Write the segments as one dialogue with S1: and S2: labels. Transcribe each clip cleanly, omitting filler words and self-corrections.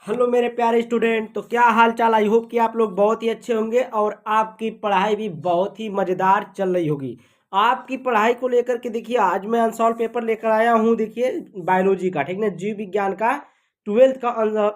S1: Hello मेरे प्यारे student. तो क्या हाल चाल। आई होप कि आप लोग बहुत ही अच्छे होंगे और आपकी पढ़ाई भी बहुत ही मज़ेदार चल रही होगी। आपकी पढ़ाई को लेकर के देखिए, आज मैं अनसॉल्व पेपर लेकर आया हूँ। देखिए बायोलॉजी का, ठीक ना, जीव विज्ञान का 12th का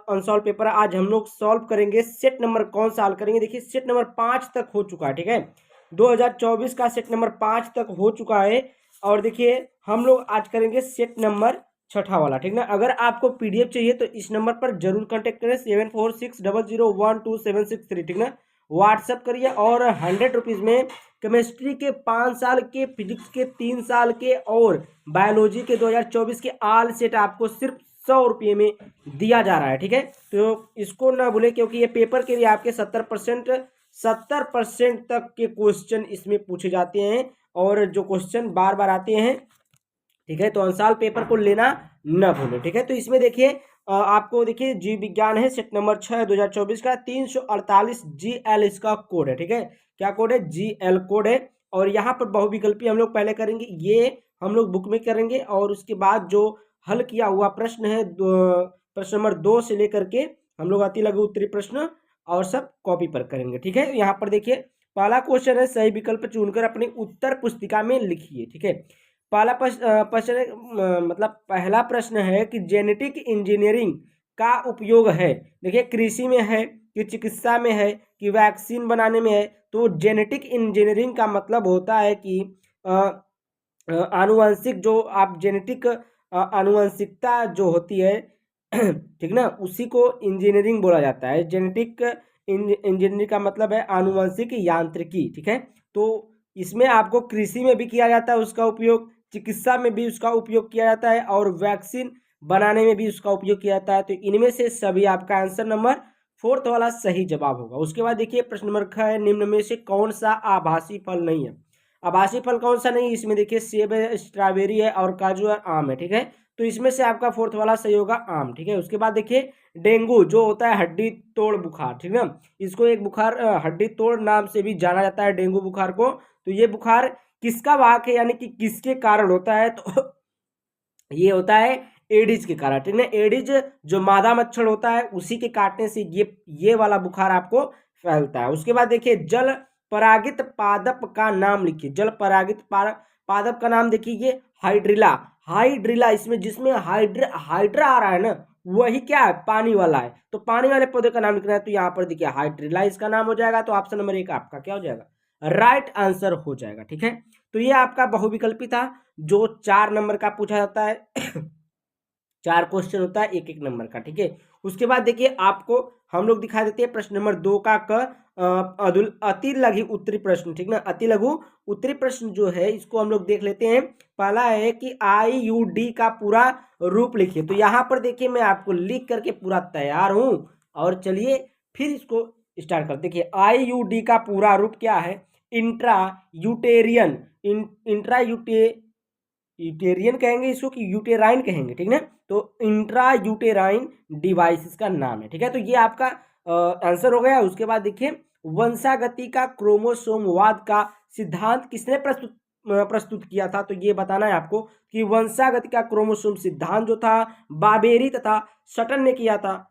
S1: अनसॉल्व पेपर आज हम लोग सॉल्व करेंगे। सेट नंबर कौन सा हल करेंगे, देखिए सेट नंबर 5 तक हो चुका है, ठीक है। 2024 का सेट नंबर 5 तक हो चुका है। और देखिए हम लोग आज करेंगे सेट नंबर छठा वाला, ठीक ना। अगर आपको पीडीएफ चाहिए तो इस नंबर पर जरूर कांटेक्ट करें, 7460012763, ठीक ना। व्हाट्सअप करिए और 100 रुपीज़ में केमिस्ट्री के 5 साल के, फिजिक्स के 3 साल के और बायोलॉजी के 2024 के ऑल सेट आपको सिर्फ 100 रुपये में दिया जा रहा है, ठीक है। तो इसको ना भूलें, क्योंकि ये पेपर के लिए आपके 70% तक के क्वेश्चन इसमें पूछे जाते हैं और जो क्वेश्चन बार बार आते हैं, ठीक है। तो अंसाल पेपर को लेना न भूलें, ठीक है। तो इसमें देखिए आपको देखिए जीव विज्ञान है, सेट नंबर 6 2024 का 348 GL इसका कोड है, ठीक है। क्या कोड है? GL कोड है। और यहाँ पर बहुविकल्पी हम लोग पहले करेंगे, ये हम लोग बुक में करेंगे और उसके बाद जो हल किया हुआ प्रश्न है, प्रश्न नंबर 2 से लेकर के हम लोग अति लघु उत्तरीय प्रश्न और सब कॉपी पर करेंगे, ठीक है। यहाँ पर देखिए पहला क्वेश्चन है, सही विकल्प चुनकर अपनी उत्तर पुस्तिका में लिखिए, ठीक है। पहला प्रश्न मतलब पहला प्रश्न है कि जेनेटिक इंजीनियरिंग का उपयोग है, देखिए कृषि में है कि चिकित्सा में है कि वैक्सीन बनाने में है। तो जेनेटिक इंजीनियरिंग का मतलब होता है कि आनुवंशिक, जो आप जेनेटिक आनुवंशिकता जो होती है ठीक ना, उसी को इंजीनियरिंग बोला जाता है। जेनेटिक इंजीनियरिंग का मतलब है आनुवंशिक यांत्रिकी, ठीक है। तो इसमें आपको कृषि में भी किया जाता है उसका उपयोग, चिकित्सा में भी उसका उपयोग किया जाता है और वैक्सीन बनाने में भी उसका उपयोग किया जाता है। तो इनमें से सभी आपका आंसर नंबर 4th वाला सही जवाब होगा। उसके बाद देखिए प्रश्न नंबर 6 है, निम्न में से कौन सा आभासी फल नहीं है। आभासी फल कौन सा नहीं? इसमें देखिए सेब है, स्ट्रॉबेरी है और काजू और आम है, ठीक है। तो इसमें से आपका 4th वाला सही होगा आम, ठीक है। उसके बाद देखिए डेंगू जो होता है हड्डी तोड़ बुखार, ठीक ना, इसको एक बुखार हड्डी तोड़ नाम से भी जाना जाता है डेंगू बुखार को। तो ये बुखार किसका वाहक है, यानी कि किसके कारण होता है? तो ये होता है एडिज के कारण, ठीक है। एडिज जो मादा मच्छर होता है उसी के काटने से ये वाला बुखार आपको फैलता है। उसके बाद देखिए जल परागित पादप का नाम लिखिए। जल परागित पादप का नाम देखिए, ये हाइड्रिला। हाइड्रिला, इसमें जिसमें हाइड्रा आ रहा है ना, वही क्या है? पानी वाला है। तो पानी वाले पौधे का नाम लिखना है, तो यहाँ पर देखिए हाइड्रिला इसका नाम हो जाएगा। तो ऑप्शन नंबर 1 आपका क्या हो जाएगा? राइट आंसर हो जाएगा, ठीक है। तो ये आपका बहुविकल्पी था जो 4 नंबर का पूछा जाता है 4 क्वेश्चन होता है 1-1 नंबर का, ठीक है। उसके बाद देखिए आपको हम लोग दिखा देते हैं प्रश्न नंबर 2 का अति लघु उत्तरी प्रश्न, ठीक ना। अति लघु उत्तरी प्रश्न जो है इसको हम लोग देख लेते हैं। पहला है कि IUD का पूरा रूप लिखिए। तो यहाँ पर देखिए मैं आपको लिख करके पूरा तैयार हूँ और चलिए फिर इसको स्टार्ट करते। देखिए IUD का पूरा रूप क्या है? इंट्रा यूटेरियन, इंट्रा यूटेरियन कहेंगे इसको कि यूटेराइन कहेंगे, ठीक ना। तो इंट्रा यूटेराइन डिवाइस इसका नाम है, ठीक है। तो ये आपका आंसर हो गया। उसके बाद देखिए वंशागति का क्रोमोसोमवाद का सिद्धांत किसने प्रस्तुत किया था? तो ये बताना है आपको कि वंशागति का क्रोमोसोम सिद्धांत जो था बाबेरी तथा सटन ने किया था।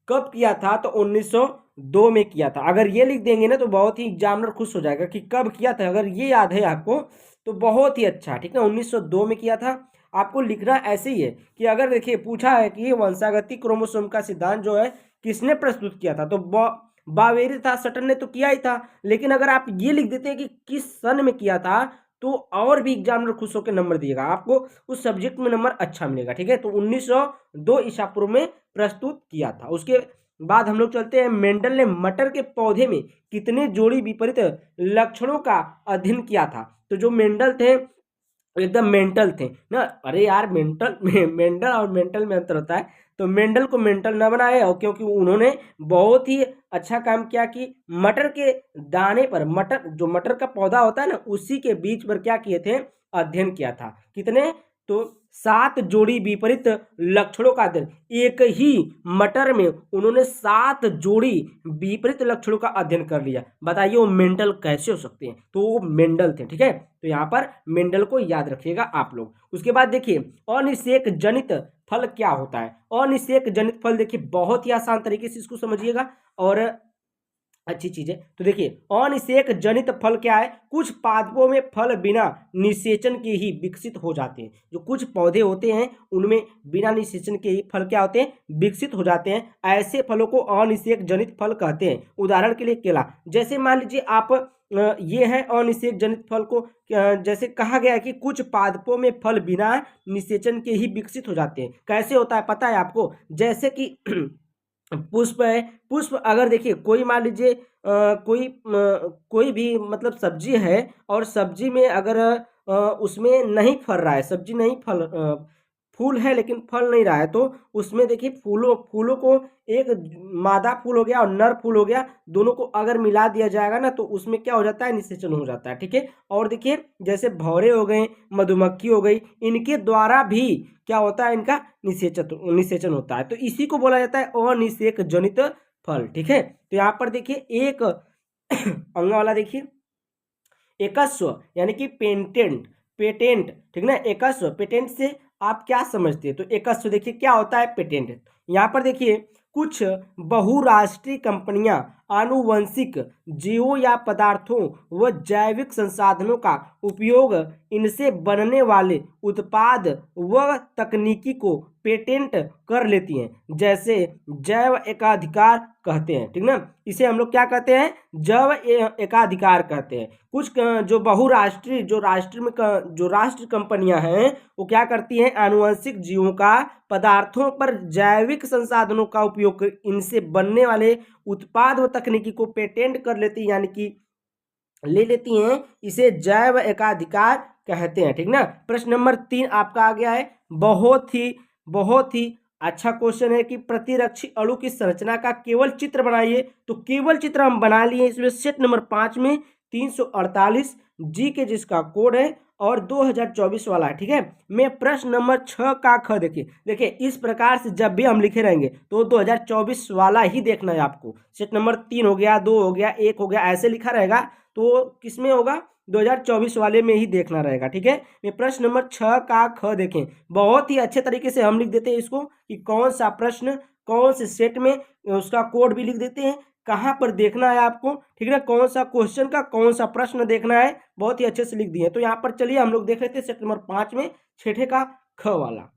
S1: कब किया था? तो 1902 में किया था। अगर ये लिख देंगे ना तो बहुत ही एग्जामिनर खुश हो जाएगा कि कब किया था। अगर ये याद है आपको तो बहुत ही अच्छा, ठीक है। 1902 में किया था। आपको लिखना ऐसे ही है कि अगर देखिए पूछा है कि वंशागति क्रोमोसोम का सिद्धांत जो है किसने प्रस्तुत किया था, तो बावेरी था, सटन ने तो किया ही था। लेकिन अगर आप ये लिख देते हैं कि किस सन में किया था, तो और भी एग्जामिनर खुश होकर नंबर दिएगा, आपको उस सब्जेक्ट में नंबर अच्छा मिलेगा, ठीक है। तो 1902 ईसा पूर्व में प्रस्तुत किया था। उसके बाद हम लोग चलते हैं, मेंडल ने मटर के पौधे में कितने जोड़ी विपरीत लक्षणों का अध्ययन किया था? तो जो मेंडल थे एकदम मेंटल थे ना। अरे यार मेंटल मेंडल और मेंटल में अंतर होता है। तो मेंडल को मेंटल ना बनाए, और क्योंकि उन्होंने बहुत ही अच्छा काम किया कि मटर के दाने पर, मटर जो मटर का पौधा होता है ना, उसी के बीच पर क्या किए थे? अध्ययन किया था। कितने? तो 7 जोड़ी विपरीत लक्षणों का अध्ययन, एक ही मटर में उन्होंने 7 जोड़ी विपरीत लक्षणों का अध्ययन कर लिया। बताइए वो मेंडल कैसे हो सकते हैं? तो वो मेंडल थे, ठीक है। तो यहाँ पर मेंडल को याद रखिएगा आप लोग। उसके बाद देखिए अनिषेक जनित फल क्या होता है? अनिषेक जनित फल देखिए बहुत ही आसान तरीके से इसको समझिएगा और अच्छी चीज है। तो देखिए अनिषेक जनित फल क्या है? कुछ पादपों में फल बिना निषेचन के ही विकसित हो जाते हैं। जो कुछ पौधे होते हैं उनमें बिना निषेचन के ही फल क्या होते हैं? विकसित हो जाते हैं। ऐसे फलों को अनिषेक जनित फल कहते हैं। उदाहरण के लिए केला, जैसे मान लीजिए आप ये है अनिषेक जनित फल को जैसे कहा गया है कि कुछ पादपों में फल बिना निषेचन के ही विकसित हो जाते हैं। कैसे होता है पता है आपको? जैसे कि पुष्प है, पुष्प अगर देखिए कोई मान लीजिए कोई भी मतलब सब्जी है और सब्जी में अगर उसमें नहीं फल रहा है, सब्जी नहीं फूल है लेकिन फल नहीं रहा है, तो उसमें देखिए फूलों फूलों को एक मादा फूल हो गया और नर फूल हो गया, दोनों को अगर मिला दिया जाएगा ना तो उसमें क्या हो जाता है? निषेचन हो जाता है, ठीक है। और देखिए जैसे भौरे हो गए, मधुमक्खी हो गई, इनके द्वारा भी क्या होता है? इनका निषेचन होता है। तो इसी को बोला जाता है अनिषेक जनित फल, ठीक है। तो यहाँ पर देखिए एक अगला वाला देखिए एकस्व यानी कि पेटेंट, पेटेंट, ठीक ना। एकस्व पेटेंट से आप क्या समझते हैं? तो एकस्व देखिए क्या होता है? पेटेंट। यहाँ पर देखिए कुछ बहुराष्ट्रीय कंपनियां आनुवंशिक जीवों या पदार्थों व जैविक संसाधनों का उपयोग इनसे बनने वाले उत्पाद व तकनीकी को पेटेंट कर लेती हैं। जैसे जैव एकाधिकार कहते हैं, ठीक ना। इसे हम लोग क्या कहते हैं? जैव एकाधिकार कहते हैं। कुछ जो बहुराष्ट्रीय जो राष्ट्र कंपनियां हैं वो क्या करती हैं? आनुवंशिक जीवों का पदार्थों पर जैविक संसाधनों का उपयोग कर इनसे बनने वाले उत्पाद व तकनीकी को पेटेंट कर लेती हैं, यानी कि ले लेती हैं। इसे जैव एकाधिकार कहते हैं, ठीक ना। प्रश्न नंबर 3 आपका आ गया है। बहुत ही अच्छा क्वेश्चन है कि प्रतिरक्षी अणु की संरचना का केवल चित्र बनाइए। तो केवल चित्र हम बना लिए इसमें सेट नंबर 5 में 348 जी के जिसका कोड है और 2024 वाला है, ठीक है। मैं प्रश्न नंबर 6 का ख देखिए इस प्रकार से जब भी हम लिखे रहेंगे तो 2024 वाला ही देखना है आपको। सेट नंबर 3 हो गया, 2 हो गया, 1 हो गया, ऐसे लिखा रहेगा तो किसमें होगा? 2024 वाले में ही देखना रहेगा, ठीक है। मैं प्रश्न नंबर 6 का ख देखें, बहुत ही अच्छे तरीके से हम लिख देते हैं इसको कि कौन सा प्रश्न कौन से सेट में, उसका कोड भी लिख देते हैं, कहाँ पर देखना है आपको, ठीक है ना। कौन सा क्वेश्चन का कौन सा प्रश्न देखना है, बहुत ही अच्छे से लिख दिए। तो यहाँ पर चलिए हम लोग देख लेते हैं सेट नंबर 5 में छठे का ख वाला।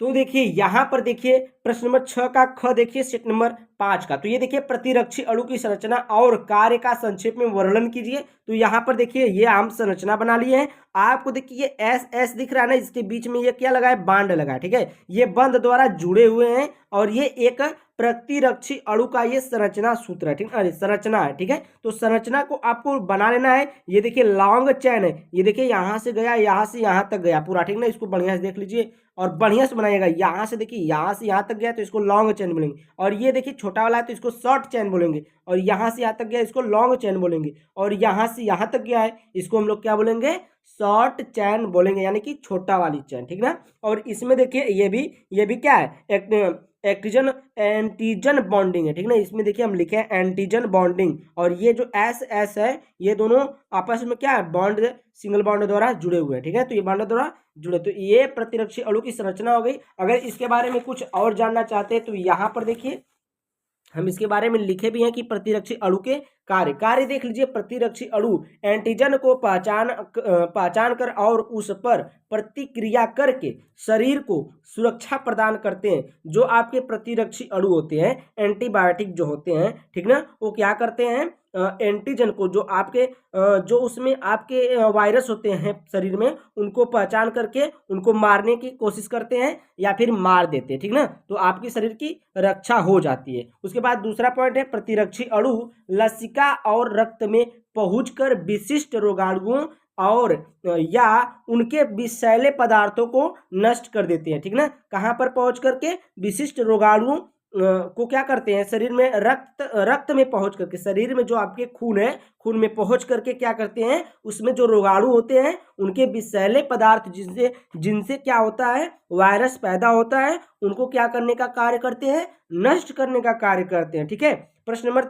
S1: तो देखिए यहाँ पर देखिए प्रश्न नंबर 6 का ख देखिए सेट नंबर 5 का। तो ये देखिए प्रतिरक्षी अणु की संरचना और कार्य का संक्षेप में वर्णन कीजिए। तो यहाँ पर देखिए ये हम संरचना बना लिए हैं। आपको देखिए ये एस एस दिख रहा है ना, इसके बीच में ये क्या लगा है? बांड लगा है, ठीक है। ये बंध द्वारा जुड़े हुए हैं और ये एक प्रतिरक्षी अणु का ये संरचना सूत्र है, ठीक है, संरचना है, ठीक है। तो संरचना को आपको बना लेना है। ये देखिए लॉन्ग चैन है, ये देखिए यहाँ से गया, यहाँ से यहाँ तक गया पूरा, ठीक ना। इसको बढ़िया से देख लीजिए और बढ़िया से बनाइएगा। यहाँ से देखिए यहाँ से यहाँ तक गया तो इसको लॉन्ग चैन बोलेंगे, और ये देखिए छोटा वाला है तो इसको शॉर्ट चैन बोलेंगे, और यहाँ से यहाँ तक गया इसको लॉन्ग चैन बोलेंगे, और यहाँ से यहाँ तक गया है इसको हम लोग क्या बोलेंगे? शॉर्ट चैन बोलेंगे, यानी कि छोटा वाली चैन, ठीक ना। और इसमें देखिए ये भी क्या है? एक्टिजन एंटीजन बॉन्डिंग है, ठीक ना। इसमें देखिए हम लिखे हैं एंटीजन बॉन्डिंग, और ये जो एस एस है ये दोनों आपस में क्या है? बॉन्ड, सिंगल बॉन्ड द्वारा जुड़े हुए हैं, ठीक है। तो ये बॉन्ड द्वारा जुड़े, तो ये प्रतिरक्षी अणु की संरचना हो गई। अगर इसके बारे में कुछ और जानना चाहते हैं तो यहाँ पर देखिए हम इसके बारे में लिखे भी हैं कि प्रतिरक्षी अणु के कार्य देख लीजिए। प्रतिरक्षी अणु एंटीजन को पहचान कर और उस पर प्रतिक्रिया करके शरीर को सुरक्षा प्रदान करते हैं। जो आपके प्रतिरक्षी अणु होते हैं, एंटीबायोटिक जो होते हैं, ठीक ना, वो क्या करते हैं? एंटीजन को, जो आपके जो उसमें आपके वायरस होते हैं शरीर में, उनको पहचान करके उनको मारने की कोशिश करते हैं या फिर मार देते हैं, ठीक ना। तो आपकी शरीर की रक्षा हो जाती है। उसके बाद दूसरा पॉइंट है प्रतिरक्षी अणु लसिका और रक्त में पहुंचकर विशिष्ट रोगाणुओं और या उनके विषैले पदार्थों को नष्ट कर देते हैं, ठीक ना। कहाँ पर पहुंच करके? विशिष्ट रोगाणुओं को क्या करते हैं, शरीर में रक्त में पहुंच करके, शरीर में जो आपके खून है, खून में पहुंच करके क्या करते हैं, उसमें जो रोगाणु होते हैं उनके विषैले पदार्थ जिनसे जिनसे क्या होता है, वायरस पैदा होता है, उनको क्या करने का कार्य करते हैं, नष्ट करने का कार्य करते हैं। ठीक है। प्रश्न नंबर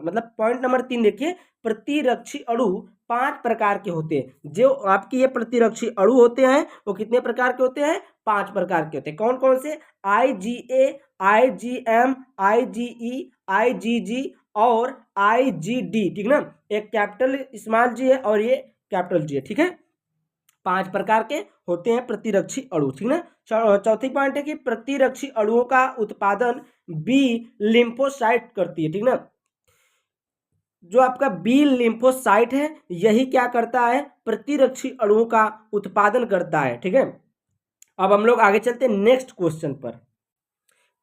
S1: मतलब पॉइंट नंबर 3 देखिए, प्रतिरक्षी अणु 5 प्रकार के होते हैं। जो आपके ये प्रतिरक्षी अणु होते हैं वो कितने प्रकार के होते हैं, 5 प्रकार के होते हैं। कौन कौन से, IgA, IgM, IgE, IgG और IgD। ठीक ना, एक कैपिटल स्मॉल जी है और ये कैपिटल जी है। ठीक है, 5 प्रकार के होते हैं प्रतिरक्षी अणु। ठीक ना। चौथी पॉइंट है कि प्रतिरक्षी अणुओं का उत्पादन बी लिम्फोसाइट करती है। ठीक ना, जो आपका बी लिम्फोसाइट है यही क्या करता है, प्रतिरक्षी अणुओं का उत्पादन करता है। ठीक है, अब हम लोग आगे चलते हैं नेक्स्ट क्वेश्चन पर।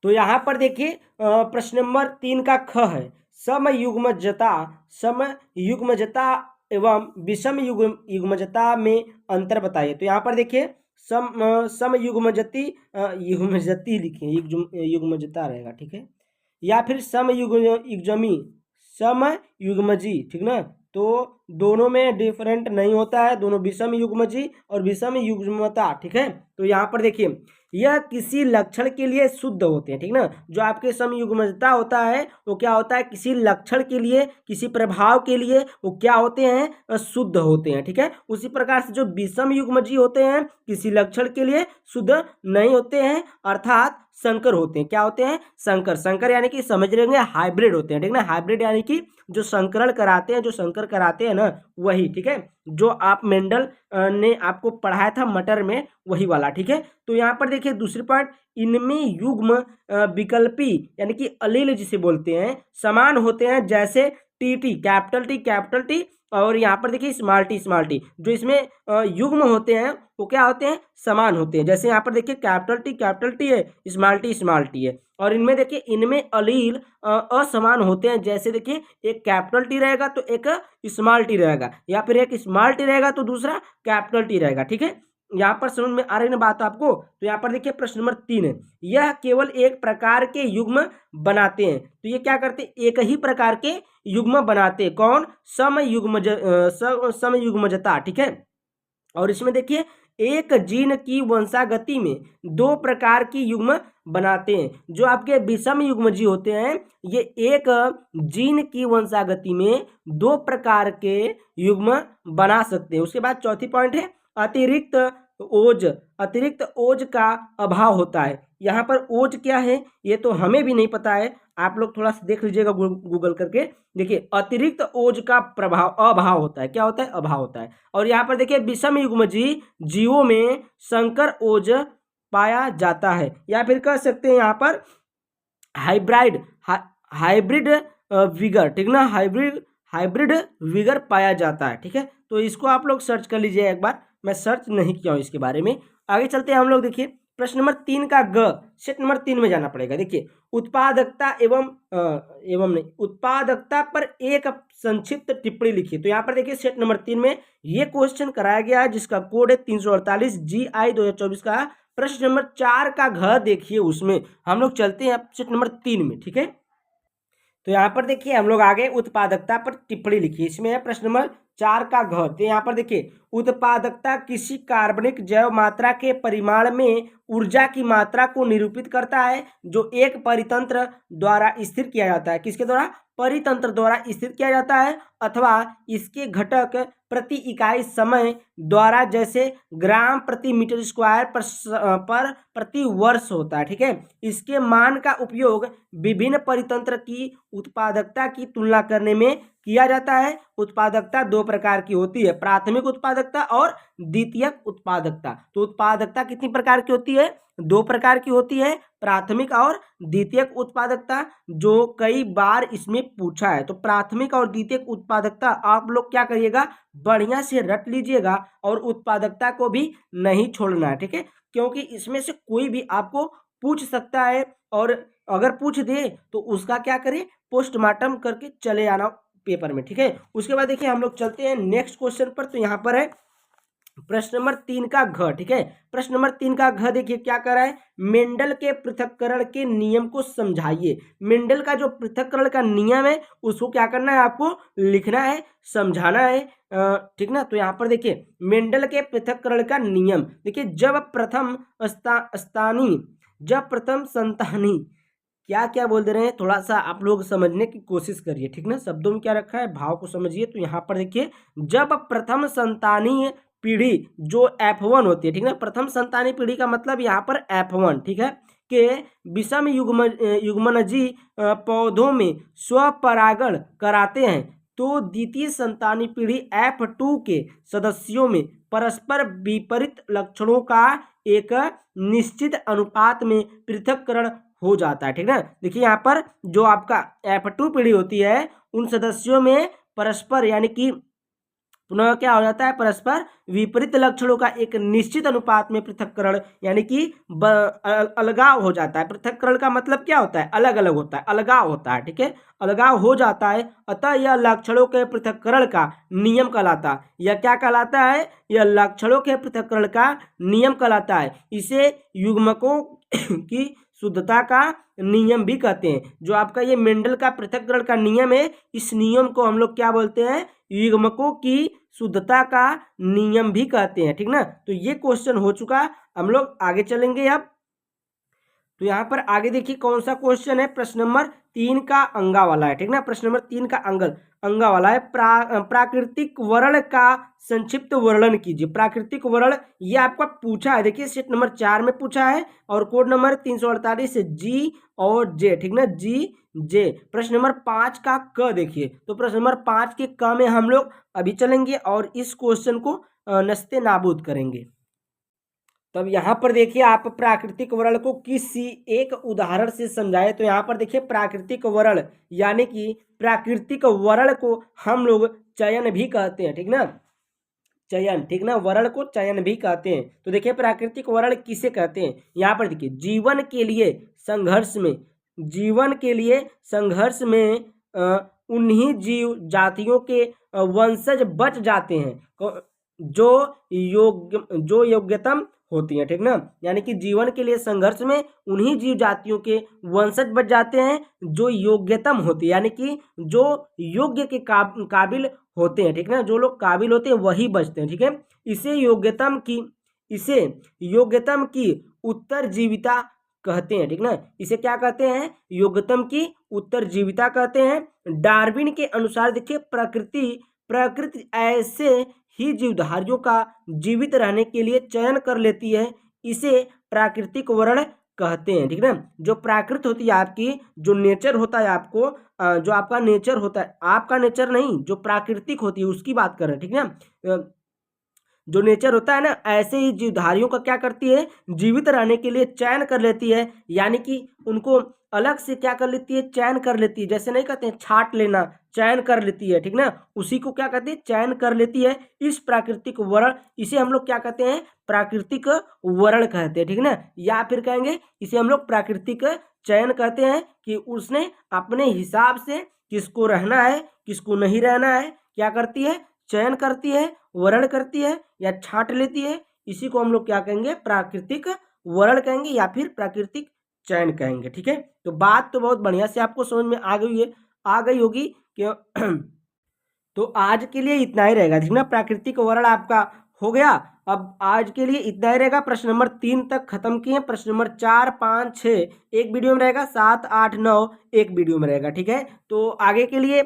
S1: तो यहाँ पर देखिए प्रश्न नंबर 3 का ख है, समयुग्मजता, समयुग्मजता एवं विषम युग्मजता में अंतर बताइए। तो यहाँ पर देखिए समयुग्मजती, युग्मजती लिखिए, युग्मजता रहेगा। ठीक है, या फिर समयुग्मजी, समयुग्मजी। ठीक ना, तो दोनों में डिफरेंट नहीं होता है, दोनों विषम युग्मजी और विषम युग्मता। ठीक है, तो यहाँ पर देखिए यह किसी लक्षण के लिए शुद्ध होते हैं। ठीक ना, जो आपके समयुग्मजता होता है वो क्या होता है, किसी लक्षण के लिए, किसी प्रभाव के लिए वो क्या होते हैं, शुद्ध होते हैं। ठीक है, उसी प्रकार से जो विषम युग्मजी होते हैं किसी लक्षण के लिए शुद्ध नहीं होते हैं, अर्थात संकर होते हैं। क्या होते हैं, संकर। संकर यानी कि समझ रहे होंगे हाइब्रिड होते हैं। ठीक ना, हाइब्रिड यानी कि जो संकरण कराते हैं, जो संकर कराते हैं ना वही। ठीक है, जो आप मेंडल ने आपको पढ़ाया था मटर में, वही वाला। ठीक है, तो यहाँ पर देखिए दूसरी पॉइंट, इनमें युग्म विकल्पी यानी कि अलील जिसे बोलते हैं समान होते हैं, जैसे टी, कैपिटल टी और यहाँ पर देखिए स्मॉल टी। जो इसमें युग्म होते हैं वो क्या होते हैं, समान होते हैं। जैसे यहाँ पर देखिए कैपिटल टी है, स्मॉल टी है। और इनमें देखिए इनमें अलील असमान होते हैं। जैसे देखिए एक कैपिटल टी रहेगा तो एक स्मॉल टी रहेगा, या फिर एक स्मॉल टी रहेगा तो दूसरा कैपिटल टी रहेगा। ठीक है, यहाँ पर समझ में आ रही ना बात आपको। तो यहाँ पर देखिए प्रश्न नंबर 3 है, यह केवल एक प्रकार के युग्म बनाते हैं। तो ये क्या करते हैं, एक ही प्रकार के युग्म बनाते हैं। कौन, समयुग्मजता। ठीक है, और इसमें देखिए एक जीन की वंशागति में 2 प्रकार की युग्म बनाते हैं। जो आपके विषम युग्मजी होते हैं ये एक जीन की वंशागति में 2 प्रकार के युग्म बना सकते हैं। उसके बाद चौथी पॉइंट है अतिरिक्त ओज, अतिरिक्त ओज का अभाव होता है। यहाँ पर ओज क्या है ये तो हमें भी नहीं पता है, आप लोग थोड़ा सा देख लीजिएगा गूगल करके। देखिए अतिरिक्त ओज का प्रभाव, अभाव होता है। क्या होता है, अभाव होता है। और यहाँ पर देखिए विषम युग्मजी जीवों में संकर ओज पाया जाता है, या फिर कह सकते हैं यहाँ पर हाइब्रिड विगर। ठीक ना, हाइब्रिड विगर पाया जाता है। ठीक है, तो इसको आप लोग सर्च कर लीजिए एक बार, मैं सर्च नहीं किया हूँ इसके बारे में। आगे चलते हैं हम लोग। देखिए प्रश्न नंबर 3 का ग, सेट नंबर 3 में जाना पड़ेगा। देखिए उत्पादकता एवं नहीं, उत्पादकता पर एक संक्षिप्त टिप्पणी लिखिए। तो यहाँ पर देखिए सेट नंबर 3 में ये क्वेश्चन कराया गया है जिसका कोड है 348 GI 2024 का। प्रश्न नंबर 4 का घ देखिए, उसमें हम लोग चलते हैं सेट नंबर 3 में। ठीक है, तो यहाँ पर देखिए हम लोग आगे उत्पादकता पर टिप्पणी लिखिए। इसमें है प्रश्न नंबर 4 का घ। तो यहाँ पर देखिए उत्पादकता किसी कार्बनिक जैव मात्रा के परिमाण में ऊर्जा की मात्रा को निरूपित करता है जो एक परितंत्र द्वारा स्थिर किया जाता है। किसके द्वारा, परितंत्र द्वारा स्थिर किया जाता है, अथवा इसके घटक प्रति इकाई समय द्वारा जैसे ग्राम प्रति मीटर स्क्वायर पर प्रति वर्ष होता है। ठीक है, इसके मान का उपयोग विभिन्न परितंत्र की उत्पादकता की तुलना करने में किया जाता है। उत्पादकता 2 प्रकार की होती है, प्राथमिक उत्पादकता और द्वितीयक उत्पादकता। तो उत्पादकता कितनी प्रकार की होती है, 2 प्रकार की होती है, प्राथमिक और द्वितीयक उत्पादकता, जो कई बार इसमें पूछा है। तो प्राथमिक और द्वितीयक उत्पादकता आप लोग क्या करिएगा, बढ़िया से रट लीजिएगा और उत्पादकता को भी नहीं छोड़ना है। ठीक है, क्योंकि इसमें से कोई भी आपको पूछ सकता है, और अगर पूछ दे तो उसका क्या करें, पोस्टमार्टम करके चले आना पेपर में। ठीक है, उसके बाद देखिए हम लोग चलते हैं नेक्स्ट क्वेश्चन पर। तो यहाँ पर है प्रश्न नंबर 3 का घ, ठीक है। प्रश्न नंबर 3 का घ देखिए क्या कर रहा है, मेंडल के पृथक्करण के नियम को समझाइए। मेंडल का जो पृथक्करण का नियम है उसको क्या करना है, आपको लिखना है, समझाना है, ठीक ना। तो यहाँ पर देखिए मेंडल के पृथक्करण का नियम, देखिए जब प्रथम संतानी, क्या क्या बोल दे रहे हैं, थोड़ा सा आप लोग समझने की कोशिश करिए, ठीक ना। शब्दों में क्या रखा है, भाव को समझिए। तो यहाँ पर देखिए जब प्रथम संतानीय पीढ़ी जो F1 होती है, ठीक ना, प्रथम संतानीय पीढ़ी का मतलब यहाँ पर F1, ठीक है, के विषम युग्मनजी पौधों में स्वपरागण कराते हैं, तो द्वितीय संतानीय पीढ़ी F2 के सदस्यों में परस्पर विपरीत लक्षणों का एक निश्चित अनुपात में पृथक्करण हो जाता है, ठीक ना। देखिए यहाँ पर जो आपका F2 पीढ़ी होती है उन सदस्यों में परस्पर यानी कि पुनः क्या हो जाता है, परस्पर विपरीत लक्षणों का एक निश्चित अनुपात में पृथक्करण यानी कि अलगाव हो जाता है। पृथक्करण का मतलब क्या होता है, अलग अलग होता है, अलगाव होता है, ठीक है, अलगाव हो जाता है। अतः यह लक्षणों के पृथक्करण का नियम कहलाता है। यह क्या कहलाता है, यह लक्षणों के पृथक्करण का नियम कहलाता है। इसे युग्मकों की शुद्धता का नियम भी कहते हैं। जो आपका ये मेंडल का पृथक्करण का नियम है, इस नियम को हम लोग क्या बोलते हैं, युग्मकों की शुद्धता का नियम भी कहते हैं, ठीक ना। तो ये क्वेश्चन हो चुका, हम लोग आगे चलेंगे अब। तो यहाँ पर आगे देखिए कौन सा क्वेश्चन है, प्रश्न नंबर 3 का अंगा वाला है, ठीक ना। प्रश्न नंबर 3 का अंगा वाला है, प्राकृतिक वर्ण का संक्षिप्त वर्णन कीजिए। प्राकृतिक वर्ण ये आपका पूछा है, देखिए सेट नंबर 4 में पूछा है और कोड नंबर 348 जी और जे, ठीक ना, जी जे। प्रश्न नंबर 5 का क देखिए, तो प्रश्न नंबर 5 के क में हम लोग अभी चलेंगे और इस क्वेश्चन को नस्ते नाबूद करेंगे। तब यहाँ पर देखिए आप प्राकृतिक वर्ण को किसी एक उदाहरण से समझाए। तो यहाँ पर देखिए प्राकृतिक वर्ण यानी कि प्राकृतिक वर्ण को हम लोग चयन भी कहते हैं, ठीक ना, चयन, ठीक ना, वर्ण को चयन भी कहते हैं। तो देखिए प्राकृतिक वर्ण किसे कहते हैं, यहाँ पर देखिए जीवन के लिए संघर्ष में, जीवन के लिए संघर्ष में उन्हीं जीव जातियों के वंशज बच जाते हैं जो योग्यतम होती हैं, ठीक ना। यानी कि जीवन के लिए संघर्ष में उन्हीं जीव जातियों के वंशज बच जाते हैं जो योग्यतम होती है, यानी कि जो योग्य के काबिल होते हैं, ठीक ना, जो लोग काबिल होते हैं वही बचते हैं, ठीक है। इसे योग्यतम की उत्तरजीविता कहते हैं, ठीक ना। इसे क्या कहते हैं, योग्यतम की उत्तरजीविता कहते हैं। डार्विन के अनुसार देखिए प्रकृति ऐसे ही जीवधारियों का जीवित रहने के लिए चयन कर लेती है, इसे प्राकृतिक वर्ण कहते हैं, ठीक ना। जो प्राकृत होती है आपकी, जो नेचर होता है आपको, जो आपका नेचर होता है, आपका नेचर नहीं, जो प्राकृतिक होती है उसकी बात कर रहे हैं, ठीक ना। जो नेचर होता है ना, ऐसे ही जीवधारियों का क्या करती है, जीवित रहने के लिए चयन कर लेती है, यानी कि उनको अलग से क्या कर लेती है, चयन कर लेती है। जैसे नहीं कहते हैं छाट लेना, चयन कर लेती है, ठीक ना, उसी को क्या कहते हैं, चयन कर लेती है। इस प्राकृतिक वर्ण, इसे हम लोग क्या कहते हैं, प्राकृतिक वर्ण कहते हैं, ठीक ना। या फिर कहेंगे इसे हम लोग प्राकृतिक चयन कहते हैं कि उसने अपने हिसाब से किसको रहना है किसको नहीं रहना है क्या करती है, चयन करती है, वर्ण करती है या छांट लेती है। इसी को हम लोग क्या कहेंगे, प्राकृतिक वर्ण कहेंगे या फिर प्राकृतिक चयन कहेंगे, ठीक है। तो बात तो बहुत बढ़िया से आपको समझ में आ गई होगी कि तो आज के लिए इतना ही रहेगा, ठीक ना। प्राकृतिक वर्ण आपका हो गया। अब आज के लिए इतना ही रहेगा। प्रश्न नंबर 3 तक खत्म किए। प्रश्न नंबर 4, 5, 6 एक वीडियो में रहेगा, 7, 8, 9 एक वीडियो में रहेगा, ठीक है। तो आगे के लिए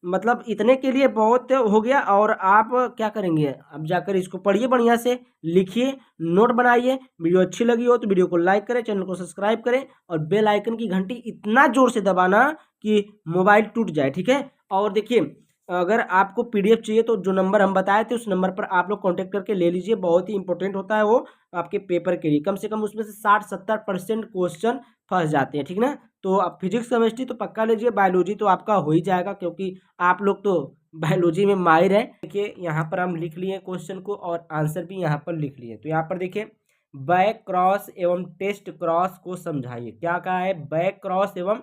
S1: मतलब इतने के लिए बहुत हो गया। और आप क्या करेंगे, अब जाकर इसको पढ़िए, बढ़िया से लिखिए, नोट बनाइए। वीडियो अच्छी लगी हो तो वीडियो को लाइक करें, चैनल को सब्सक्राइब करें और बेल आइकन की घंटी इतना जोर से दबाना कि मोबाइल टूट जाए, ठीक है। और देखिए अगर आपको पीडीएफ चाहिए तो जो नंबर हम बताए थे उस नंबर पर आप लोग कांटेक्ट करके ले लीजिए। बहुत ही इंपॉर्टेंट होता है वो आपके पेपर के लिए। कम से कम उसमें से 60-70% क्वेश्चन फंस जाते हैं, ठीक ना। तो आप फिजिक्स केमिस्ट्री तो पक्का लीजिए, बायोलॉजी तो आपका हो ही जाएगा क्योंकि आप लोग तो बायोलॉजी में माहिर है। देखिए यहाँ पर हम लिख लिए क्वेश्चन को और आंसर भी यहाँ पर लिख लिए। तो यहाँ पर देखिए बैक क्रॉस एवं टेस्ट क्रॉस को समझाइए। क्या कहा है, बैक क्रॉस एवं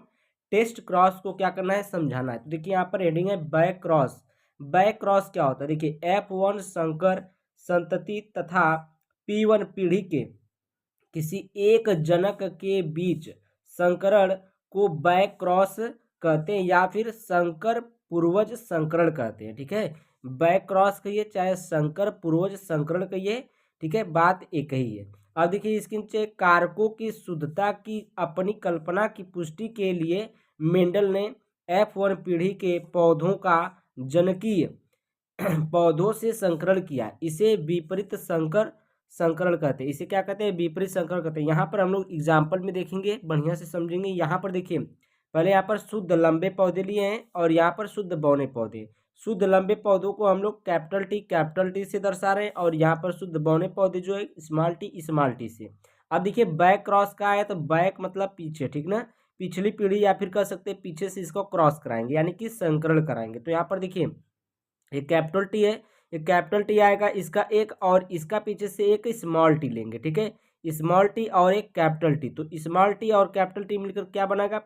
S1: टेस्ट क्रॉस को क्या करना है, समझाना है। तो देखिए यहाँ पर हेडिंग है बैक क्रॉस। बैक क्रॉस क्या होता है, देखिए F1 शंकर संतति तथा P1 पीढ़ी के किसी एक जनक के बीच संकरण को बैक क्रॉस कहते हैं या फिर संकर पूर्वज संकरण कहते हैं। ठीक है, बैक क्रॉस कहिए चाहे संकर पूर्वज संकरण कहिए, ठीक है, बात एक ही है। अब देखिए इसके नीचे कारकों की शुद्धता की अपनी कल्पना की पुष्टि के लिए मेंडल ने F1 पीढ़ी के पौधों का जनकीय पौधों से संकरण किया। इसे विपरीत संकरण कहते हैं। इसे क्या कहते हैं? विपरीत संकरण कहते हैं। यहाँ पर हम लोग एग्जाम्पल में देखेंगे, बढ़िया से समझेंगे। यहाँ पर देखिए, पहले यहाँ पर शुद्ध लंबे पौधे लिए हैं और यहाँ पर शुद्ध बौने पौधे। शुद्ध लंबे पौधों को हम लोग कैपिटल टी से दर्शा रहे हैं और यहाँ पर शुद्ध बौने पौधे जो है स्मॉल टी से। अब देखिए बैक क्रॉस का है तो बैक मतलब पीछे, ठीक ना, पिछली पीढ़ी या फिर कह सकते हैं पीछे से इसको क्रॉस कराएंगे यानी कि संकरण कराएंगे। तो यहाँ पर देखिए एक कैपिटल टी है, एक कैपिटल टी आएगा इसका एक, और इसका पीछे से एक स्मॉल टी लेंगे। ठीक है, स्मॉल टी और एक कैपिटल टी, तो स्मॉल टी और कैपिटल टी मिलकर क्या बनेगा?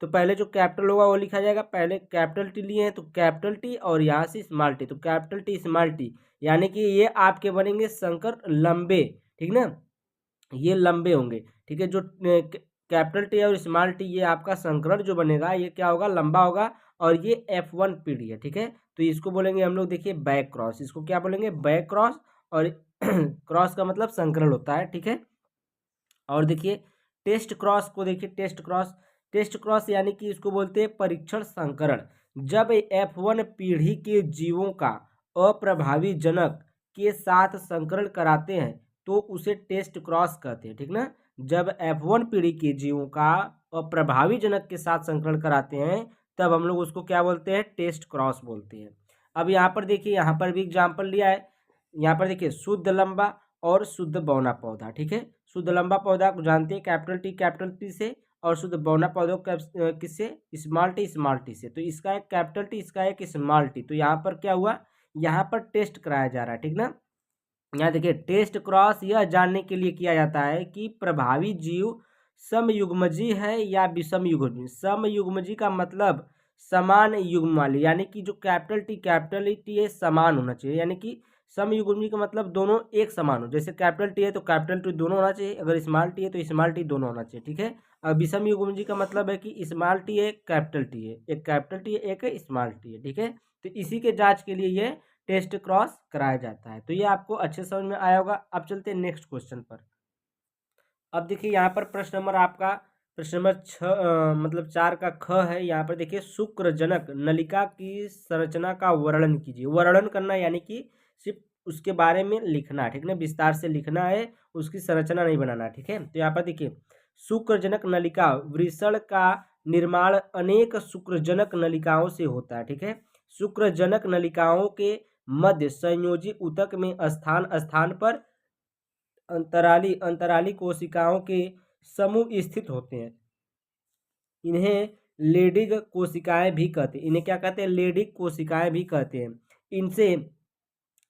S1: तो पहले जो कैपिटल होगा वो लिखा जाएगा। पहले कैपिटल टी लिए हैं तो कैपिटल टी और यहाँ से स्मॉल टी, तो कैपिटल टी स्मॉल टी, यानी कि ये आपके बनेंगे संकर लंबे। ठीक ना, ये लंबे होंगे। ठीक है, जो कैपिटल टी और स्मॉल टी ये आपका संकरण जो बनेगा ये क्या होगा? लंबा होगा। और ये F1 पीढ़ी है। ठीक है, तो इसको बोलेंगे हम लोग देखिए बैक क्रॉस। इसको क्या बोलेंगे? Back cross. और क्रॉस का मतलब संकरण होता है। ठीक है, और देखिए टेस्ट क्रॉस को देखिए, टेस्ट क्रॉस यानी कि इसको बोलते हैं परीक्षण संकरण। जब F1 पीढ़ी के जीवों का अप्रभावी जनक के साथ संकरण कराते हैं तो उसे टेस्ट क्रॉस कहते हैं। ठीक ना, जब F1 पीढ़ी के जीवों का अप्रभावी जनक के साथ संकरण कराते हैं तब हम लोग उसको क्या बोलते हैं? टेस्ट क्रॉस बोलते हैं। अब यहाँ पर देखिए, यहाँ पर भी एग्जाम्पल लिया है। यहाँ पर देखिए शुद्ध लंबा और शुद्ध बौना पौधा। ठीक है, शुद्ध लंबा पौधा को जानते हैं कैपिटल टी से, और शुद्ध बौना पौधों किससे? स्मॉल टी से। तो इसका एक कैपिटल टी, इसका एक स्मॉल टी। तो यहाँ पर क्या हुआ? यहाँ पर टेस्ट कराया जा रहा है। ठीक ना, यहाँ देखिए टेस्ट क्रॉस यह जानने के लिए किया जाता है कि प्रभावी जीव समयुग्मजी है या विषम युग्मजी। समयुग्मजी का मतलब समान युग्म वाले, यानी कि जो कैपिटल टी है समान होना चाहिए, यानी कि समयुग्मजी का मतलब दोनों एक समान हो। जैसे कैपिटल टी है तो कैपिटल टी दोनों होना चाहिए, अगर स्मॉल टी है तो स्मॉल टी दोनों होना चाहिए। ठीक है, अब विषम युग्मजी का मतलब है कि स्मॉल टी है कैपिटल टी है, एक कैपिटल टी है एक स्मॉल टी है। ठीक है, तो इसी के जांच के लिए ये टेस्ट क्रॉस कराया जाता है। तो ये आपको अच्छे समझ में आया होगा। अब चलते हैं नेक्स्ट क्वेश्चन पर। अब देखिए यहाँ पर प्रश्न नंबर आपका प्रश्न नंबर 6 मतलब 4 का ख है। यहाँ पर देखिए शुक्रजनक नलिका की संरचना का वर्णन कीजिए। वर्णन करना यानी कि सिर्फ उसके बारे में लिखना। ठीक है, विस्तार से लिखना है, उसकी संरचना नहीं बनाना। ठीक है, तो यहाँ पर देखिए शुक्रजनक नलिका वृषण का निर्माण अनेक शुक्रजनक नलिकाओं से होता है। ठीक है, शुक्रजनक नलिकाओं के मध्य संयोजी ऊतक में स्थान स्थान पर अंतराली कोशिकाओं के समूह स्थित होते हैं। इन्हें लेडिग कोशिकाएं भी कहते हैं। इन्हें क्या कहते हैं? लेडिग कोशिकाएं भी कहते हैं। इनसे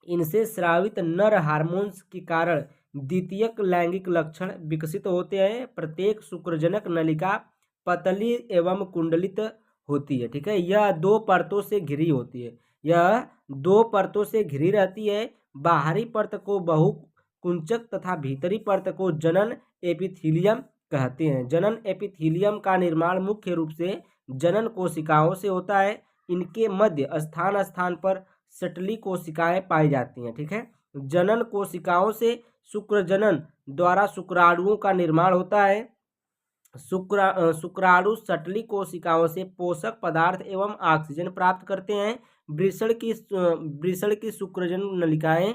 S1: इनसे स्रावित नर हार्मोन्स के कारण द्वितीयक लैंगिक लक्षण विकसित होते हैं। प्रत्येक शुक्रजनक नलिका पतली एवं कुंडलित होती है। ठीक है, यह 2 परतों से घिरी होती है। यह 2 परतों से घिरी रहती है। बाहरी परत को बहुकुंचक तथा भीतरी परत को जनन एपिथीलियम कहते हैं। जनन एपिथीलियम का निर्माण मुख्य रूप से जनन कोशिकाओं से होता है। इनके मध्य स्थान स्थान पर सटली कोशिकाएं पाई जाती हैं। ठीक है, जनन कोशिकाओं से शुक्रजनन द्वारा शुक्राणुओं का निर्माण होता है। शुक्राणु सटली कोशिकाओं से पोषक पदार्थ एवं ऑक्सीजन प्राप्त करते हैं। वृषण की शुक्रजनन नलिकाएं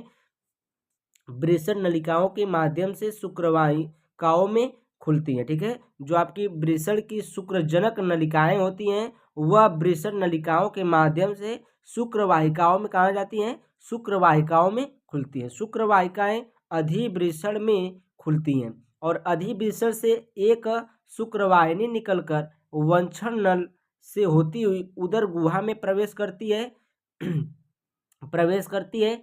S1: वृषण नलिकाओं के माध्यम से शुक्रवाहिकाओं में खुलती हैं। ठीक है, जो आपकी वृषण की शुक्रजनक नलिकाएं होती हैं वह वृषण नलिकाओं के माध्यम से शुक्रवाहिकाओं में कहा जाती हैं? शुक्रवाहिकाओं में खुलती हैं। शुक्रवाहिकाएं अधिवृषण में खुलती हैं और अधिवृषण से एक शुक्रवाहिनी निकलकर वंक्षण नल से होती हुई उदर गुहा में प्रवेश करती है।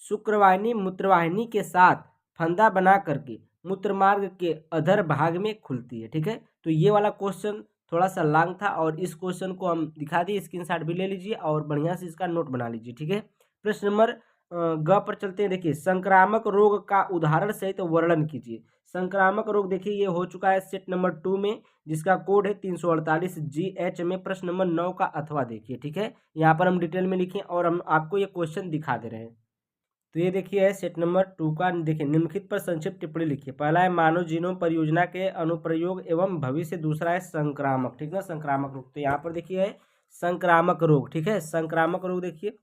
S1: शुक्रवाहिनी मूत्रवाहिनी के साथ फंदा बना करके मूत्रमार्ग के अधर भाग में खुलती है। ठीक है, तो ये वाला क्वेश्चन थोड़ा सा लॉन्ग था और इस क्वेश्चन को हम दिखा दिए, स्क्रीनशॉट भी ले लीजिए और बढ़िया से इसका नोट बना लीजिए। ठीक है, प्रश्न नंबर ग पर चलते हैं। देखिए संक्रामक रोग का उदाहरण सहित वर्णन कीजिए। संक्रामक रोग देखिए ये हो चुका है सेट नंबर 2 में, जिसका कोड है 348 GH में प्रश्न नंबर 9 का अथवा देखिए। ठीक है, यहाँ पर हम डिटेल में लिखे और हम आपको ये क्वेश्चन दिखा दे रहे हैं। तो ये देखिए है सेट नंबर 2 का। देखिए निम्नलिखित पर संक्षिप्त टिप्पणी लिखिए। पहला है मानव जीनोम परियोजना के अनुप्रयोग एवं भविष्य। दूसरा है संक्रामक, ठीक ना, संक्रामक रोग। तो यहाँ पर देखिए है संक्रामक रोग। ठीक है, संक्रामक रोग देखिए,